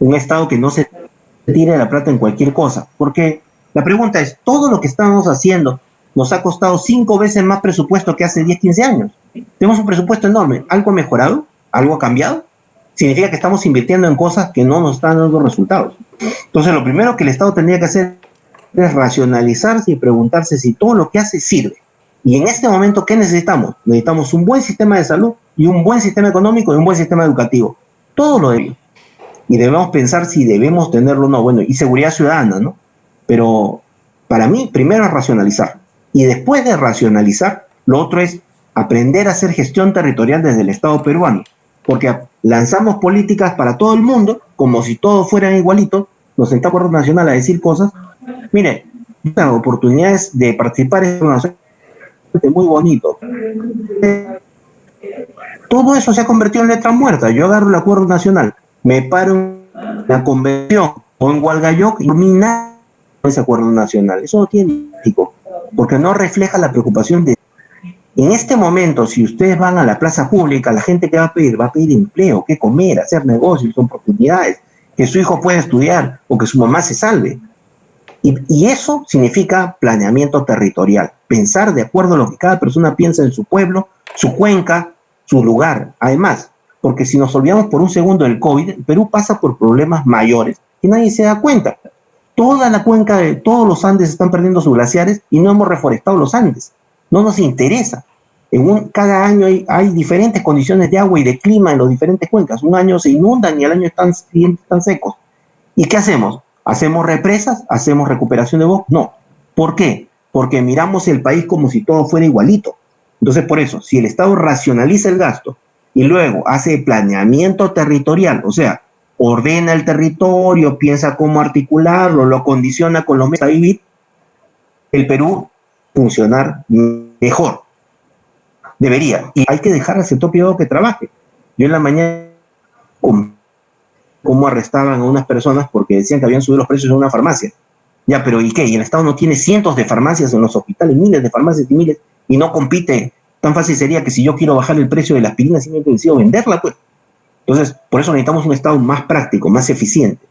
Un Estado que no se tire la plata en cualquier cosa. Porque la pregunta es, todo lo que estamos haciendo nos ha costado 5 veces más presupuesto que hace 10, 15 años. Tenemos un presupuesto enorme. ¿Algo ha mejorado? ¿Algo ha cambiado? Significa que estamos invirtiendo en cosas que no nos están dando resultados. Entonces, lo primero que el Estado tendría que hacer es racionalizarse y preguntarse si todo lo que hace sirve. Y en este momento, ¿qué necesitamos? Necesitamos un buen sistema de salud y un buen sistema económico y un buen sistema educativo. Todo lo de ello. Y debemos pensar si debemos tenerlo o no. Bueno, y seguridad ciudadana, ¿no? Pero para mí, primero es racionalizar. Y después de racionalizar, lo otro es aprender a hacer gestión territorial desde el Estado peruano. Porque lanzamos políticas para todo el mundo, como si todos fueran igualitos, nos sentamos en Acuerdo Nacional a decir cosas. Mire, las oportunidades de participar en una muy bonito. Todo eso se ha convertido en letra muerta. Yo agarro el Acuerdo Nacional, me paro en la convención o en Hualgayoc y no me nada con ese Acuerdo Nacional. Eso no tiene ético, porque no refleja la preocupación de... En este momento, si ustedes van a la plaza pública, la gente que va a pedir empleo, qué comer, hacer negocios, oportunidades, que su hijo pueda estudiar o que su mamá se salve. Y eso significa planeamiento territorial, pensar de acuerdo a lo que cada persona piensa en su pueblo, su cuenca, su lugar. Además, porque si nos olvidamos por un segundo del COVID, Perú pasa por problemas mayores que nadie se da cuenta. Toda la cuenca de todos los Andes están perdiendo sus glaciares y no hemos reforestado los Andes. No nos interesa. Cada año hay diferentes condiciones de agua y de clima en los diferentes cuencas. Un año se inundan y al año están secos. ¿Y qué hacemos? ¿Hacemos represas? ¿Hacemos recuperación de bosques? No. ¿Por qué? porque miramos el país como si todo fuera igualito. Entonces, por eso, si el Estado racionaliza el gasto y luego hace planeamiento territorial, o sea, ordena el territorio, piensa cómo articularlo, lo condiciona con los medios a vivir, el Perú funcionar mejor. Debería. Y hay que dejar al sector privado que trabaje. Yo en la mañana cómo arrestaban a unas personas porque decían que habían subido los precios en una farmacia. Ya, pero ¿y qué? Y el Estado no tiene cientos de farmacias en los hospitales, miles de farmacias y miles, y no compite. Tan fácil sería que si yo quiero bajar el precio de la aspirina, simplemente decido venderla, pues. Entonces, por eso necesitamos un Estado más práctico, más eficiente,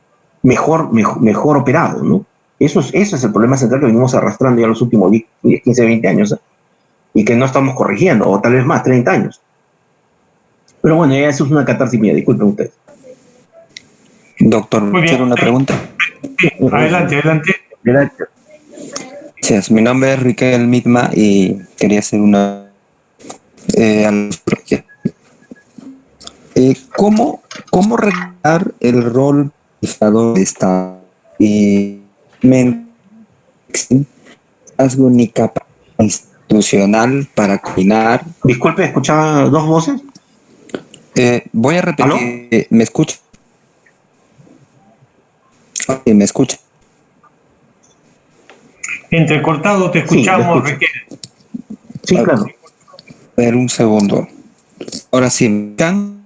mejor operado, ¿no? Ese es el problema central que venimos arrastrando ya los últimos 10, 15, 20 años, ¿eh? Y que no estamos corrigiendo, o tal vez más, 30 años. Pero bueno, ya eso es una catarsis mía, disculpen ustedes. Doctor, ¿quiero una pregunta? Sí, adelante. Gracias. Gracias. Mi nombre es Riquel Mitma y quería hacer una... ¿Cómo regular el rol de Estado y liderazgo ni capacidad institucional para coordinar? Disculpe, ¿escuchaba dos voces? Voy a repetir. ¿Aló? ¿Me escucha? ¿Me escucha? Entrecortado te escuchamos, Sí, Riquel. Sí, claro. A ver, un segundo. Ahora sí, ¿me escuchan?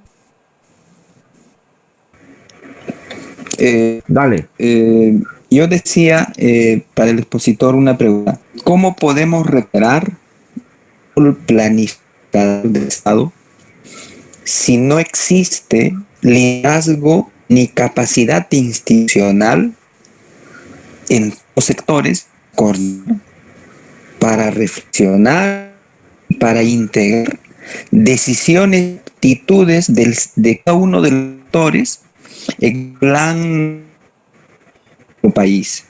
Dale. Yo decía para el expositor una pregunta. ¿Cómo podemos recuperar el planificador del Estado si no existe liderazgo ni capacidad institucional en los sectores para reflexionar, para integrar decisiones, actitudes de cada uno de los sectores en plan país?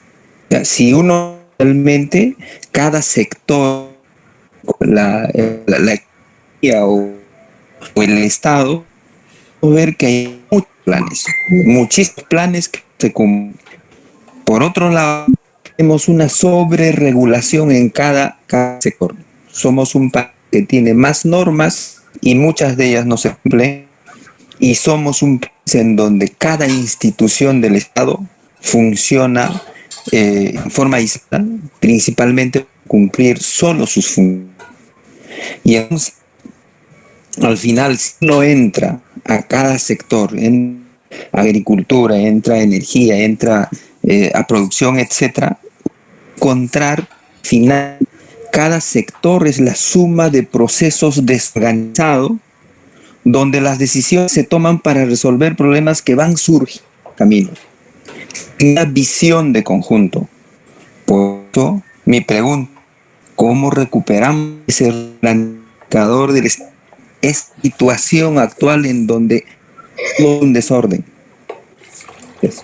O sea, si uno realmente, cada sector, la economía o el Estado, ver que hay muchísimos planes que se cumplen. Por otro lado, tenemos una sobreregulación en cada sector. Somos un país que tiene más normas y muchas de ellas no se cumplen. Y somos un país en donde cada institución del Estado funciona en forma aislada, principalmente cumplir solo sus funciones. Y entonces, al final, si uno entra a cada sector, en agricultura, entra energía, entra a producción, etcétera, encontrar final, cada sector es la suma de procesos desorganizados donde las decisiones se toman para resolver problemas que van surgiendo en el camino. Una visión de conjunto. Por eso, mi pregunta, ¿cómo recuperamos ese planificador de esta situación actual en donde todo es un desorden? Eso.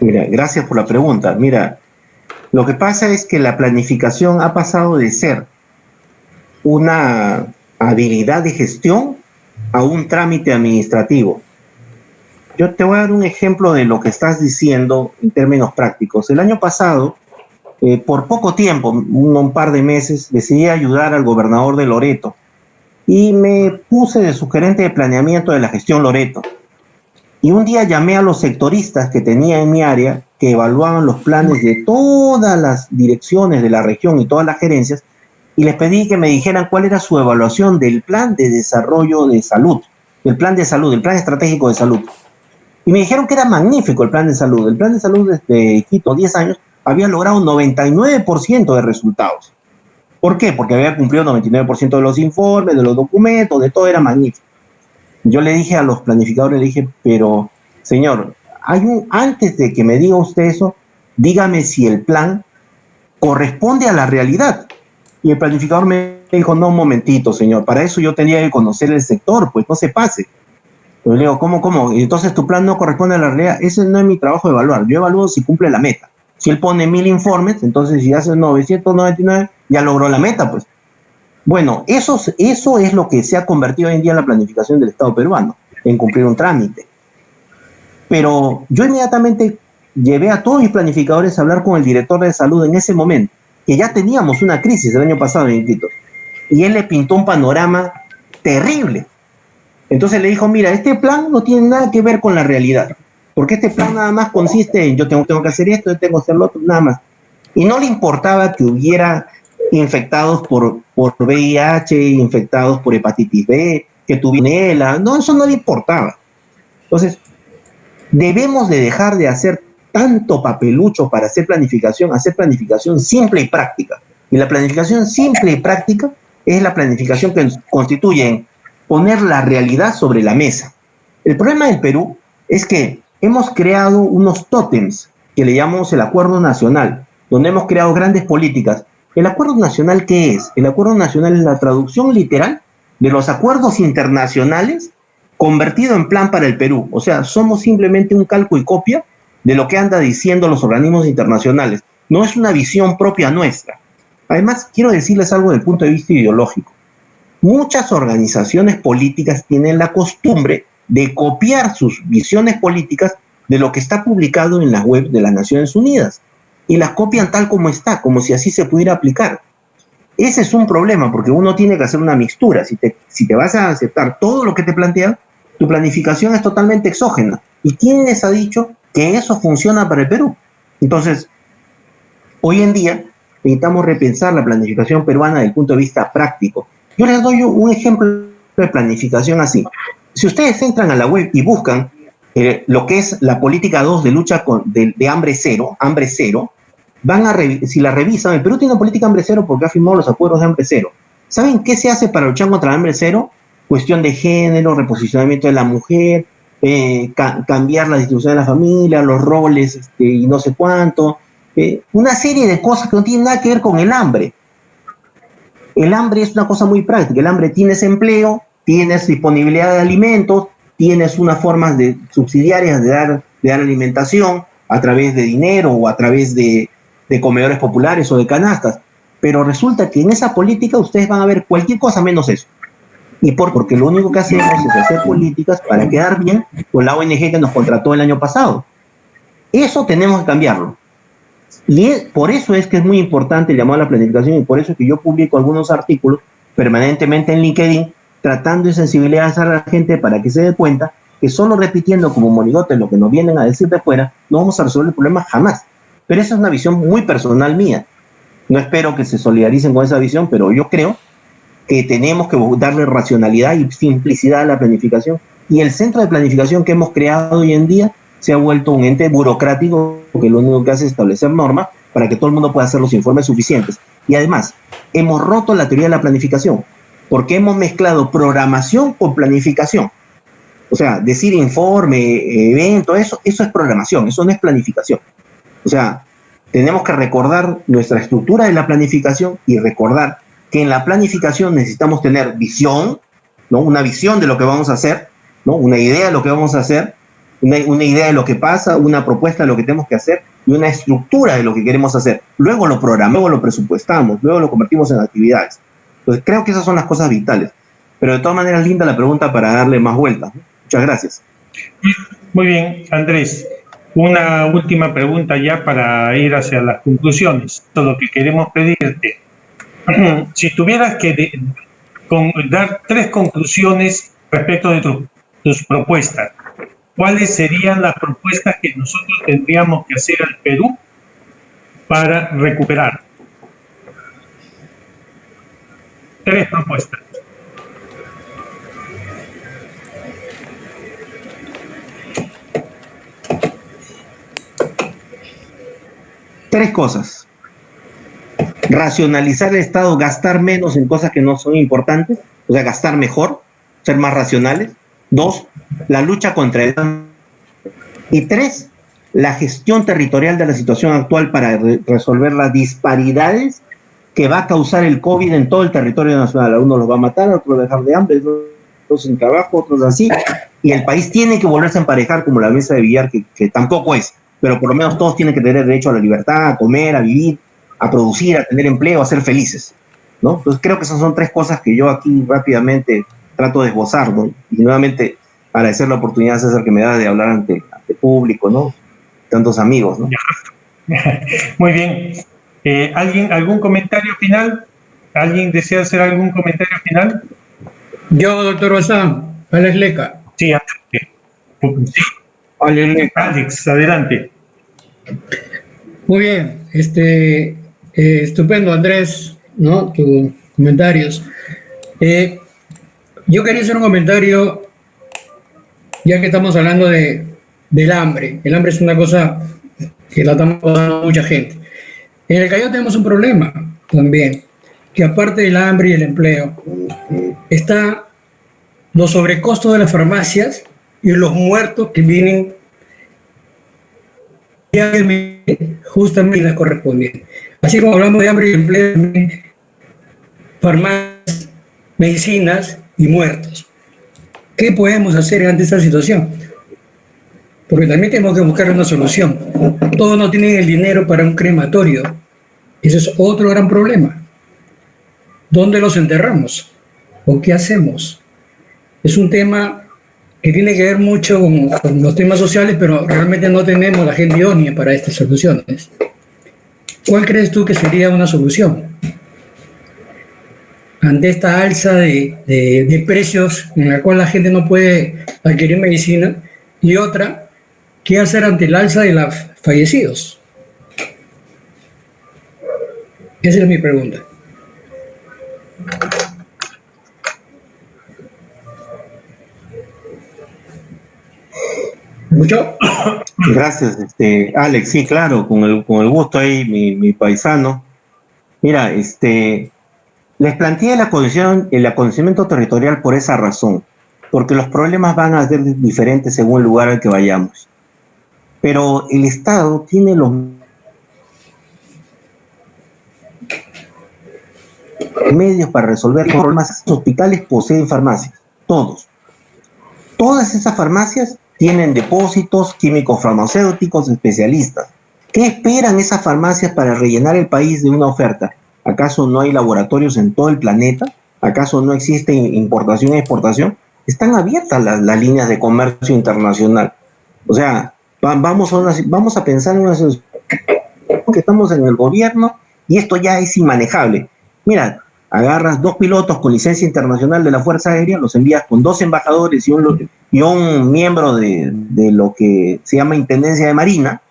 Mira, gracias por la pregunta. Mira, lo que pasa es que la planificación ha pasado de ser una habilidad de gestión a un trámite administrativo. Yo te voy a dar un ejemplo de lo que estás diciendo en términos prácticos. El año pasado, por poco tiempo, un par de meses, decidí ayudar al gobernador de Loreto y me puse de sugerente de planeamiento de la gestión Loreto. Y un día llamé a los sectoristas que tenía en mi área, que evaluaban los planes de todas las direcciones de la región y todas las gerencias, y les pedí que me dijeran cuál era su evaluación del plan de desarrollo de salud, del plan de salud, del plan estratégico de salud. Y me dijeron que era magnífico el plan de salud. El plan de salud desde Quito, 10 años, había logrado 99% de resultados. ¿Por qué? Porque había cumplido 99% de los informes, de los documentos, de todo, era magnífico. Yo le dije a los planificadores, le dije, pero señor, antes de que me diga usted eso, dígame si el plan corresponde a la realidad. Y el planificador me dijo, no, un momentito, señor, para eso yo tenía que conocer el sector, pues no se pase. Yo le digo, ¿cómo? Y entonces tu plan no corresponde a la realidad. Ese no es mi trabajo de evaluar. Yo evalúo si cumple la meta. Si él pone 1000 informes, entonces si hace 999, ya logró la meta, pues. Bueno, eso es lo que se ha convertido hoy en día en la planificación del Estado peruano, en cumplir un trámite. Pero yo inmediatamente llevé a todos mis planificadores a hablar con el director de salud en ese momento, que ya teníamos una crisis el año pasado en Iquitos, y él le pintó un panorama terrible. Entonces le dijo, mira, este plan no tiene nada que ver con la realidad, porque este plan nada más consiste en yo tengo que hacer esto, yo tengo que hacer lo otro, nada más. Y no le importaba que hubiera infectados por VIH, infectados por hepatitis B, que tuvieran ELA, no, eso no le importaba. Entonces, debemos de dejar de hacer tanto papelucho para hacer planificación simple y práctica. Y la planificación simple y práctica es la planificación que constituye poner la realidad sobre la mesa. El problema del Perú es que hemos creado unos tótems que le llamamos el Acuerdo Nacional, donde hemos creado grandes políticas. ¿El Acuerdo Nacional qué es? El Acuerdo Nacional es la traducción literal de los acuerdos internacionales convertido en plan para el Perú. O sea, somos simplemente un calco y copia de lo que anda diciendo los organismos internacionales. No es una visión propia nuestra. Además, quiero decirles algo desde el punto de vista ideológico. Muchas organizaciones políticas tienen la costumbre de copiar sus visiones políticas de lo que está publicado en la web de las Naciones Unidas. Y las copian tal como está, como si así se pudiera aplicar. Ese es un problema, porque uno tiene que hacer una mixtura. Si te vas a aceptar todo lo que te plantean, tu planificación es totalmente exógena. ¿Y quién les ha dicho que eso funciona para el Perú? Entonces, hoy en día necesitamos repensar la planificación peruana desde el punto de vista práctico. Yo les doy un ejemplo de planificación así. Si ustedes entran a la web y buscan lo que es la política 2 de lucha de hambre cero, si la revisan, el Perú tiene una política hambre cero porque ha firmado los acuerdos de hambre cero. ¿Saben qué se hace para luchar contra el hambre cero? Cuestión de género, reposicionamiento de la mujer, cambiar la distribución de la familia, los roles y no sé cuánto. Una serie de cosas que no tienen nada que ver con el hambre. El hambre es una cosa muy práctica. El hambre, tienes empleo, tienes disponibilidad de alimentos, tienes unas formas subsidiarias de dar alimentación a través de dinero o a través de comedores populares o de canastas. Pero resulta que en esa política ustedes van a ver cualquier cosa menos eso. ¿Y porque lo único que hacemos es hacer políticas para quedar bien con la ONG que nos contrató el año pasado? Eso tenemos que cambiarlo. Y por eso es que es muy importante el llamado a la planificación, y por eso es que yo publico algunos artículos permanentemente en LinkedIn tratando de sensibilizar a la gente para que se dé cuenta que solo repitiendo como monigotes lo que nos vienen a decir de fuera no vamos a resolver el problema jamás. Pero esa es una visión muy personal mía. No espero que se solidaricen con esa visión, pero yo creo que tenemos que darle racionalidad y simplicidad a la planificación. Y el centro de planificación que hemos creado hoy en día se ha vuelto un ente burocrático que lo único que hace es establecer normas para que todo el mundo pueda hacer los informes suficientes. Y además, hemos roto la teoría de la planificación, porque hemos mezclado programación con planificación. O sea, decir informe, evento, eso es programación, eso no es planificación. O sea, tenemos que recordar nuestra estructura de la planificación y recordar que en la planificación necesitamos tener visión, ¿no? Una visión de lo que vamos a hacer, ¿no? Una idea de lo que vamos a hacer, una idea de lo que pasa, una propuesta de lo que tenemos que hacer y una estructura de lo que queremos hacer. Luego lo programamos, luego lo presupuestamos, luego lo convertimos en actividades. Entonces creo que esas son las cosas vitales. Pero de todas maneras, linda la pregunta para darle más vueltas, ¿no? Muchas gracias. Muy bien, Andrés. Una última pregunta ya para ir hacia las conclusiones. Todo lo que queremos pedirte. Si tuvieras que dar 3 conclusiones respecto de tus propuestas, ¿cuáles serían las propuestas que nosotros tendríamos que hacer al Perú para recuperar? 3 propuestas. Tres cosas. Racionalizar el Estado, gastar menos en cosas que no son importantes, o sea, gastar mejor, ser más racionales. 2, la lucha contra el hambre. Y 3, la gestión territorial de la situación actual para resolver las disparidades que va a causar el COVID en todo el territorio nacional. A unos los va a matar, a otros dejar de hambre, otros sin trabajo, otros así. Y el país tiene que volverse a emparejar como la mesa de billar, que tampoco es, pero por lo menos todos tienen que tener derecho a la libertad, a comer, a vivir, a producir, a tener empleo, a ser felices, ¿no? Entonces creo que esas son 3 cosas que yo aquí rápidamente trato de esbozar, ¿no? Y nuevamente agradecer la oportunidad, César, que me da de hablar ante público, ¿no? tantos amigos, ¿no? Muy bien. ¿Algún comentario final? ¿Alguien desea hacer algún comentario final? Yo, doctor Bazán, Alex Leca. Sí, sí. Alex, adelante. Muy bien, estupendo, Andrés, ¿no? Tus comentarios. Yo quería hacer un comentario, ya que estamos hablando del hambre. El hambre es una cosa que la estamos pasando mucha gente. En el Callao tenemos un problema también, que aparte del hambre y el empleo, está los sobrecostos de las farmacias y los muertos que vienen justamente las correspondientes. Así como hablamos de hambre y empleo, farmacias, medicinas y muertos. ¿Qué podemos hacer ante esta situación? Porque también tenemos que buscar una solución. Todos no tienen el dinero para un crematorio. Ese es otro gran problema. ¿Dónde los enterramos? ¿O qué hacemos? Es un tema que tiene que ver mucho con los temas sociales, pero realmente no tenemos la gente idónea para estas soluciones. ¿Cuál crees tú que sería una solución ante esta alza de precios en la cual la gente no puede adquirir medicina? Y otra, ¿qué hacer ante el alza de los fallecidos? Esa es mi pregunta. ¿Mucho? Gracias, Alex. Sí, claro, con el gusto ahí, mi paisano. Mira, les planteé el acondicionamiento territorial por esa razón, porque los problemas van a ser diferentes según el lugar al que vayamos. Pero el Estado tiene los medios para resolver los problemas. Los hospitales poseen farmacias, todos. Todas esas farmacias tienen depósitos químicos farmacéuticos especialistas. ¿Qué esperan esas farmacias para rellenar el país de una oferta? ¿Acaso no hay laboratorios en todo el planeta? ¿Acaso no existe importación y exportación? Están abiertas las líneas de comercio internacional. O sea, vamos a pensar en una situación que estamos en el gobierno y esto ya es inmanejable. Mira, agarras 2 pilotos con licencia internacional de la Fuerza Aérea, los envías con 2 embajadores y un miembro de lo que se llama Intendencia de Marina,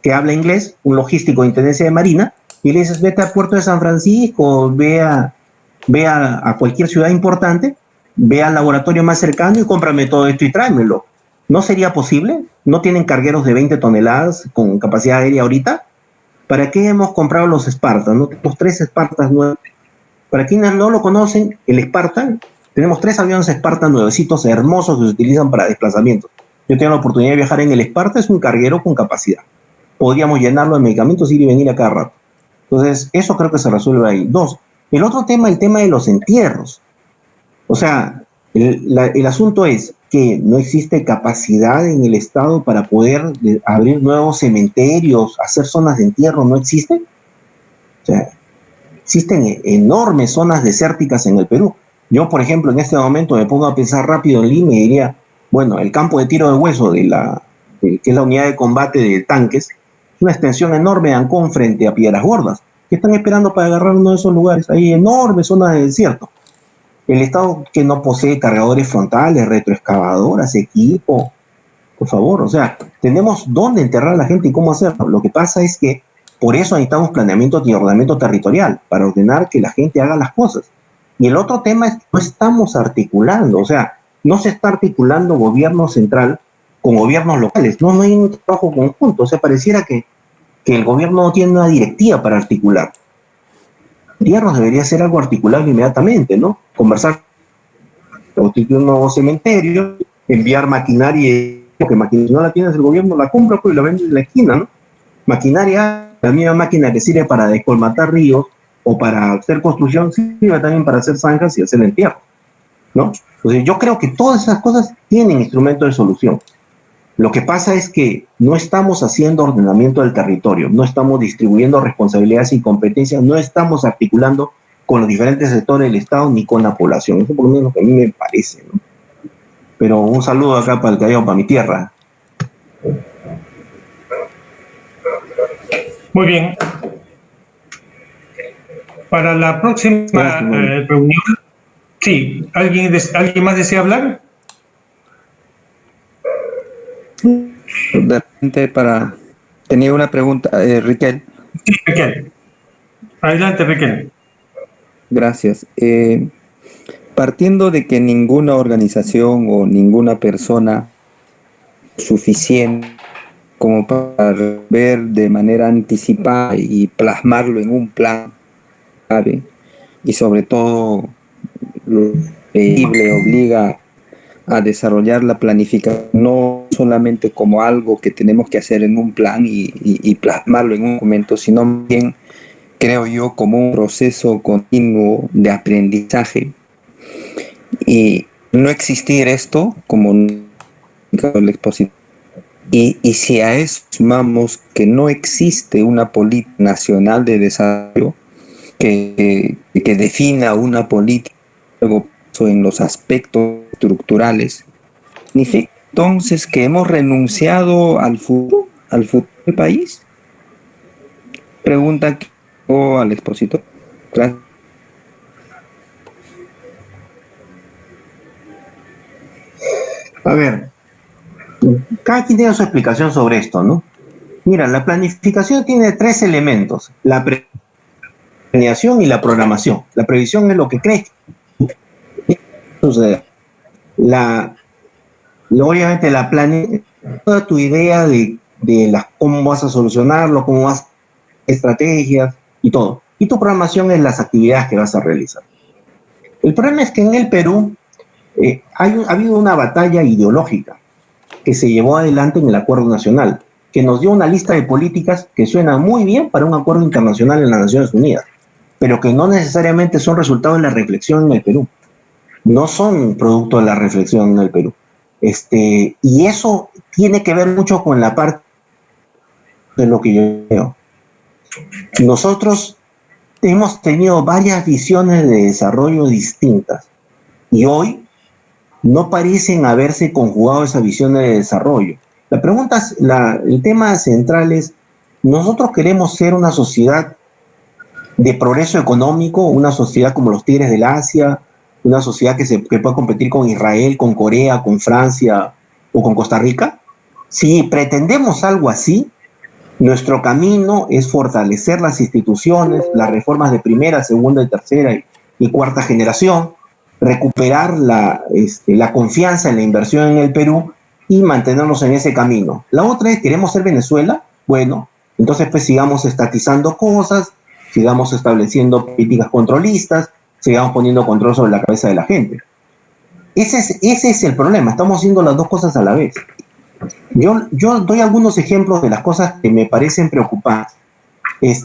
que habla inglés, un logístico de Intendencia de Marina, y le dices, vete al puerto de San Francisco, ve a cualquier ciudad importante, ve al laboratorio más cercano y cómprame todo esto y tráemelo. ¿No sería posible? ¿No tienen cargueros de 20 toneladas con capacidad aérea ahorita? ¿Para qué hemos comprado los Spartan? ¿No? Tenemos 3 Spartans nuevos. Para quienes no lo conocen, el Spartan, tenemos 3 aviones Spartan nuevecitos, hermosos, que se utilizan para desplazamientos. Yo tengo la oportunidad de viajar en el Spartan, es un carguero con capacidad. Podríamos llenarlo de medicamentos, ir y venir a cada rato. Entonces, eso creo que se resuelve ahí. 2, el otro tema, el tema de los entierros. O sea, el asunto es que no existe capacidad en el Estado para poder abrir nuevos cementerios, hacer zonas de entierro, ¿no existe? O sea, existen enormes zonas desérticas en el Perú. Yo, por ejemplo, en este momento me pongo a pensar rápido en Lima y diría, bueno, el campo de tiro de hueso que es la unidad de combate de tanques, es una extensión enorme de Ancón frente a Piedras Gordas. ¿Qué están esperando para agarrar uno de esos lugares? Hay enormes zonas de desierto. El Estado que no posee cargadores frontales, retroexcavadoras, equipo, por favor, o sea, tenemos dónde enterrar a la gente y cómo hacerlo. Lo que pasa es que por eso necesitamos planeamiento y ordenamiento territorial, para ordenar que la gente haga las cosas. Y el otro tema es que no estamos articulando, o sea, no se está articulando gobierno central con gobiernos locales, no hay un trabajo conjunto, o sea, pareciera que el gobierno no tiene una directiva para articular. Tierras debería ser algo articulable inmediatamente, ¿no? Conversar, constituir un nuevo cementerio, enviar maquinaria, porque maquinaria no la tienes el gobierno, la compra pues, y la vende en la esquina, ¿no? Maquinaria, la misma máquina que sirve para descolmatar ríos o para hacer construcción, sirve también para hacer zanjas y hacer entierro, ¿no? Entonces yo creo que todas esas cosas tienen instrumentos de solución. Lo que pasa es que no estamos haciendo ordenamiento del territorio, no estamos distribuyendo responsabilidades y competencias, no estamos articulando con los diferentes sectores del Estado ni con la población. Eso por lo menos lo que a mí me parece, ¿no? Pero un saludo acá para el Callao, para mi tierra. Muy bien. Para la próxima reunión, sí, ¿alguien más desea hablar? De repente tenía una pregunta, Riquel. Sí, Riquel. Adelante, Riquel. Gracias. Partiendo de que ninguna organización o ninguna persona suficiente como para ver de manera anticipada y plasmarlo en un plan, ¿sabe? Y sobre todo lo posible obliga a desarrollar la planificación no solamente como algo que tenemos que hacer en un plan y plasmarlo en un documento, sino bien, creo yo, como un proceso continuo de aprendizaje. Y no existir esto, como el expositor, y si a eso sumamos que no existe una política nacional de desarrollo que defina una política en los aspectos estructurales, significa entonces que hemos renunciado al futuro del país. Pregunta que hago al expositor. Gracias. A ver, cada quien tiene su explicación sobre esto, ¿no? Mira, la planificación tiene tres elementos: la planeación y la programación. La previsión es lo que crees que sucederá. Obviamente la planeación, toda tu idea de cómo vas a solucionarlo, cómo vas a hacer estrategias y todo. Y tu programación es las actividades que vas a realizar. El problema es que en el Perú ha habido una batalla ideológica que se llevó adelante en el Acuerdo Nacional, que nos dio una lista de políticas que suena muy bien para un acuerdo internacional en las Naciones Unidas, pero que no necesariamente son resultado de la reflexión en el Perú. No son producto de la reflexión en el Perú. Y eso tiene que ver mucho con la parte de lo que yo veo. Nosotros hemos tenido varias visiones de desarrollo distintas y hoy no parecen haberse conjugado esas visiones de desarrollo. La pregunta, el tema central es: nosotros queremos ser una sociedad de progreso económico, una sociedad como los tigres del Asia, una sociedad que pueda competir con Israel, con Corea, con Francia o con Costa Rica. Si pretendemos algo así, nuestro camino es fortalecer las instituciones, las reformas de primera, segunda, y tercera y cuarta generación, recuperar la confianza en la inversión en el Perú y mantenernos en ese camino. La otra es: ¿queremos ser Venezuela? Bueno, entonces pues sigamos estatizando cosas, sigamos estableciendo políticas controlistas, sigamos poniendo control sobre la cabeza de la gente. Ese es el problema, estamos haciendo las dos cosas a la vez. Yo doy algunos ejemplos de las cosas que me parecen preocupantes.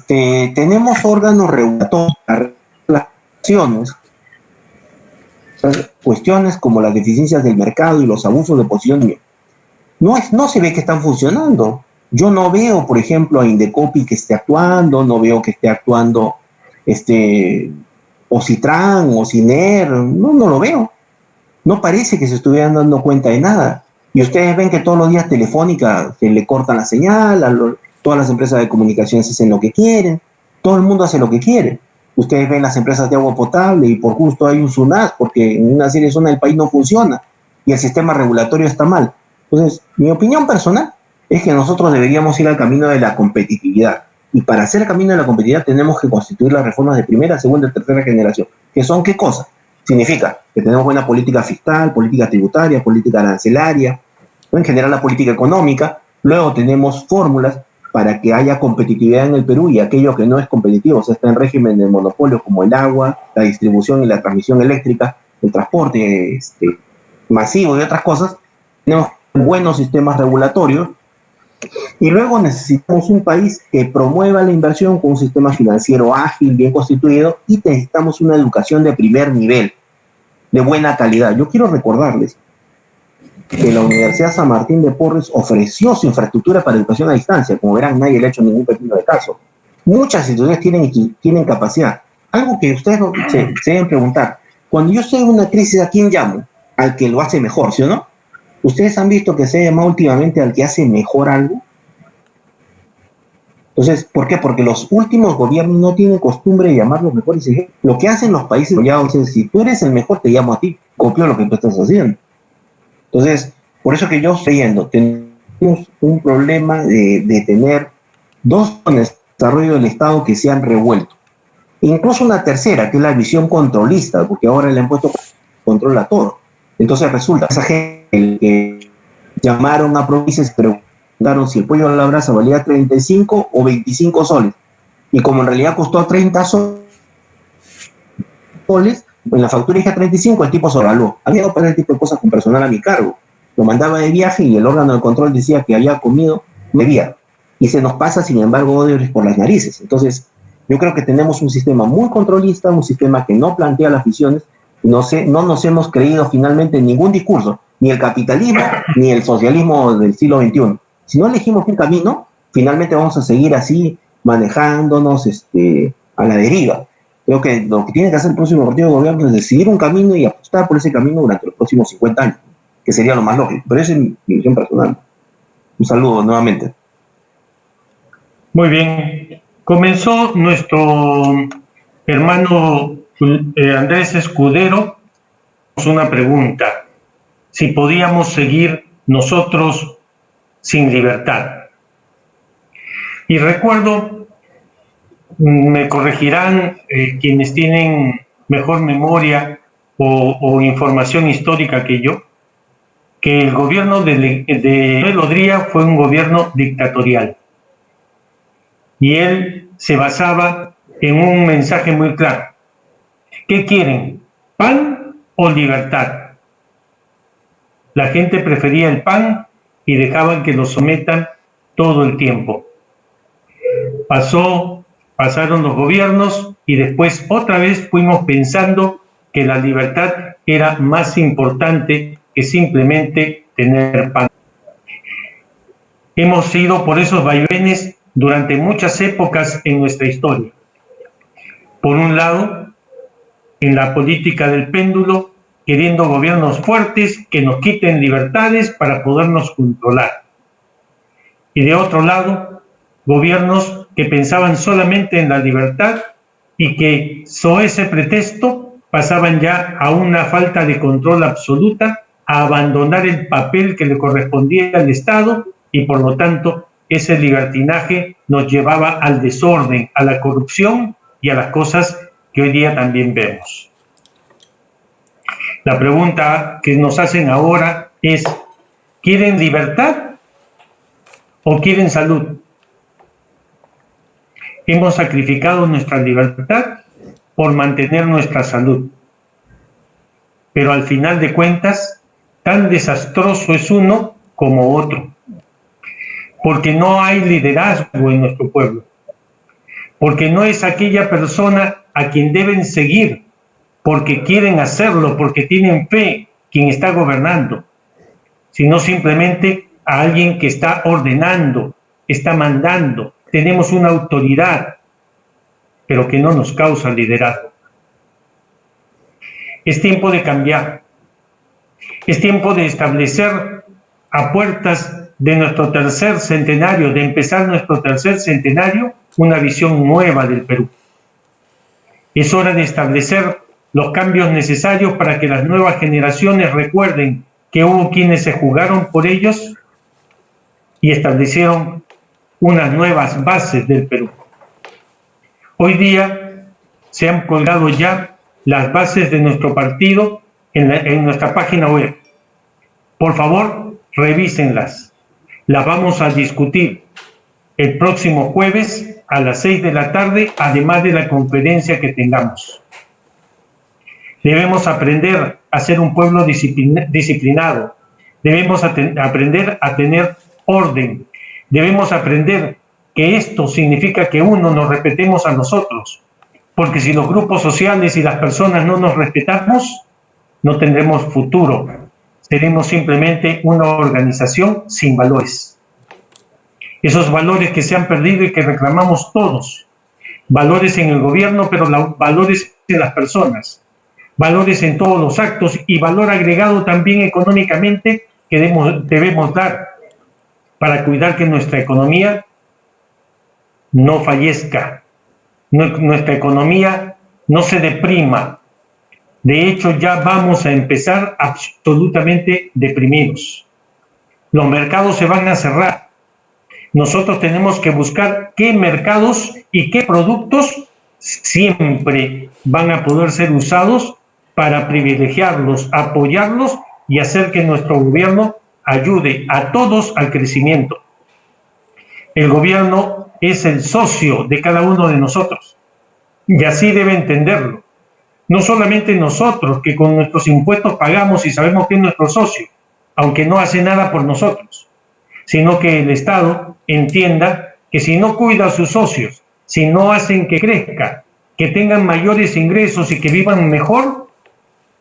Tenemos órganos regulatorios, cuestiones como las deficiencias del mercado y los abusos de posición. No se ve que están funcionando. Yo no veo, por ejemplo, a Indecopi que esté actuando, no veo que esté actuando Ocitran o Ciner, no lo veo. No parece que se estuvieran dando cuenta de nada. Y ustedes ven que todos los días Telefónica se le cortan la señal, todas las empresas de comunicaciones hacen lo que quieren, todo el mundo hace lo que quiere. Ustedes ven las empresas de agua potable y por justo hay un SUNAT porque en una serie de zonas del país no funciona y el sistema regulatorio está mal. Entonces, mi opinión personal es que nosotros deberíamos ir al camino de la competitividad. Y para hacer el camino de la competitividad tenemos que constituir las reformas de primera, segunda y tercera generación. ¿Que son qué cosas? Significa que tenemos buena política fiscal, política tributaria, política arancelaria, en general la política económica. Luego tenemos fórmulas para que haya competitividad en el Perú y aquello que no es competitivo, o sea, está en régimen de monopolio como el agua, la distribución y la transmisión eléctrica, el transporte masivo y otras cosas. Tenemos buenos sistemas regulatorios y luego necesitamos un país que promueva la inversión con un sistema financiero ágil, bien constituido, y necesitamos una educación de primer nivel, de buena calidad. Yo quiero recordarles que la Universidad San Martín de Porres ofreció su infraestructura para educación a distancia. Como verán, nadie le ha hecho ningún pepino de caso. Muchas instituciones tienen capacidad. Algo que ustedes se deben preguntar: cuando yo estoy en una crisis, ¿a quién llamo? Al que lo hace mejor, ¿sí o no? ¿Ustedes han visto que se ha llamado últimamente al que hace mejor algo? Entonces, ¿por qué? Porque los últimos gobiernos no tienen costumbre de llamar los mejores ejemplos. Lo que hacen los países desarrollados es, si tú eres el mejor, te llamo a ti, copio lo que tú estás haciendo. Entonces, por eso que yo estoy viendo, tenemos un problema de tener dos zonas de desarrollo del Estado que se han revuelto. Incluso una tercera, que es la visión controlista, porque ahora le han puesto control a todo. Entonces resulta, esa gente que llamaron a provincias, preguntaron si el pollo a la brasa valía 35 o 25 soles. Y como en realidad costó 30 soles, en la factura dije 35, el tipo se regaló. Había que pagar el tipo de cosas con personal a mi cargo. Lo mandaba de viaje y el órgano de control decía que había comido, bebía. Y se nos pasa, sin embargo, odiosos por las narices. Entonces, yo creo que tenemos un sistema muy controlista, un sistema que no plantea las visiones, y no nos hemos creído finalmente en ningún discurso, ni el capitalismo, ni el socialismo del siglo XXI. Si no elegimos un camino, finalmente vamos a seguir así, manejándonos a la deriva. Creo que lo que tiene que hacer el próximo partido de gobierno es decidir un camino y apostar por ese camino durante los próximos 50 años, que sería lo más lógico. Pero esa es mi visión personal. Un saludo nuevamente. Muy bien. Comenzó nuestro hermano Andrés Escudero con una pregunta. Si podíamos seguir nosotros sin libertad. Y recuerdo, me corregirán quienes tienen mejor memoria o información histórica que yo, que el gobierno de Manuel Odría fue un gobierno dictatorial. Y él se basaba en un mensaje muy claro. ¿Qué quieren? ¿Pan o libertad? La gente prefería el pan y dejaban que lo sometan todo el tiempo. Pasaron los gobiernos y después otra vez fuimos pensando que la libertad era más importante que simplemente tener pan. Hemos ido por esos vaivenes durante muchas épocas en nuestra historia. Por un lado, en la política del péndulo, queriendo gobiernos fuertes que nos quiten libertades para podernos controlar. Y de otro lado, gobiernos que pensaban solamente en la libertad y que, sobre ese pretexto, pasaban ya a una falta de control absoluta, a abandonar el papel que le correspondía al Estado y, por lo tanto, ese libertinaje nos llevaba al desorden, a la corrupción y a las cosas que hoy día también vemos. La pregunta que nos hacen ahora es, ¿quieren libertad o quieren salud? Hemos sacrificado nuestra libertad por mantener nuestra salud. Pero al final de cuentas, tan desastroso es uno como otro. Porque no hay liderazgo en nuestro pueblo. Porque no es aquella persona a quien deben seguir, porque quieren hacerlo, porque tienen fe quien está gobernando, sino simplemente a alguien que está ordenando, está mandando. Tenemos una autoridad, pero que no nos causa liderazgo. Es tiempo de cambiar. Es tiempo de establecer a puertas de nuestro tercer centenario, de empezar nuestro tercer centenario, una visión nueva del Perú. Es hora de establecer los cambios necesarios para que las nuevas generaciones recuerden que hubo quienes se jugaron por ellos y establecieron unas nuevas bases del Perú. Hoy día se han colgado ya las bases de nuestro partido en nuestra página web. Por favor, revísenlas. Las vamos a discutir el próximo jueves a las 6 de la tarde, además de la conferencia que tengamos. Debemos aprender a ser un pueblo disciplinado. Debemos aprender a tener orden. Debemos aprender que esto significa que uno nos respetemos a nosotros. Porque si los grupos sociales y las personas no nos respetamos, no tendremos futuro. Seremos simplemente una organización sin valores. Esos valores que se han perdido y que reclamamos todos. Valores en el gobierno, pero valores en las personas. Valores en todos los actos y valor agregado también económicamente que debemos dar para cuidar que nuestra economía no fallezca, nuestra economía no se deprima. De hecho, ya vamos a empezar absolutamente deprimidos. Los mercados se van a cerrar. Nosotros tenemos que buscar qué mercados y qué productos siempre van a poder ser usados para privilegiarlos, apoyarlos y hacer que nuestro gobierno ayude a todos al crecimiento. El gobierno es el socio de cada uno de nosotros y así debe entenderlo. No solamente nosotros, que con nuestros impuestos pagamos y sabemos que es nuestro socio, aunque no hace nada por nosotros, sino que el Estado entienda que si no cuida a sus socios, si no hacen que crezcan, que tengan mayores ingresos y que vivan mejor,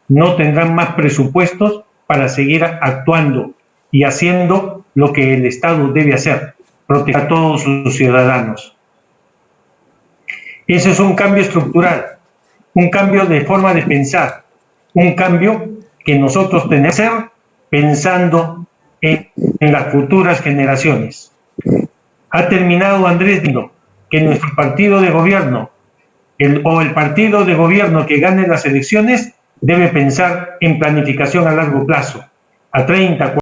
no tendrán más presupuestos para seguir actuando y haciendo lo que el Estado debe hacer, proteger a todos sus ciudadanos. Ese es un cambio estructural, un cambio de forma de pensar, un cambio que nosotros tenemos que hacer pensando en las futuras generaciones. Ha terminado Andrés diciendo que nuestro partido de gobierno el partido de gobierno que gane las elecciones debe pensar en planificación a largo plazo, a 30,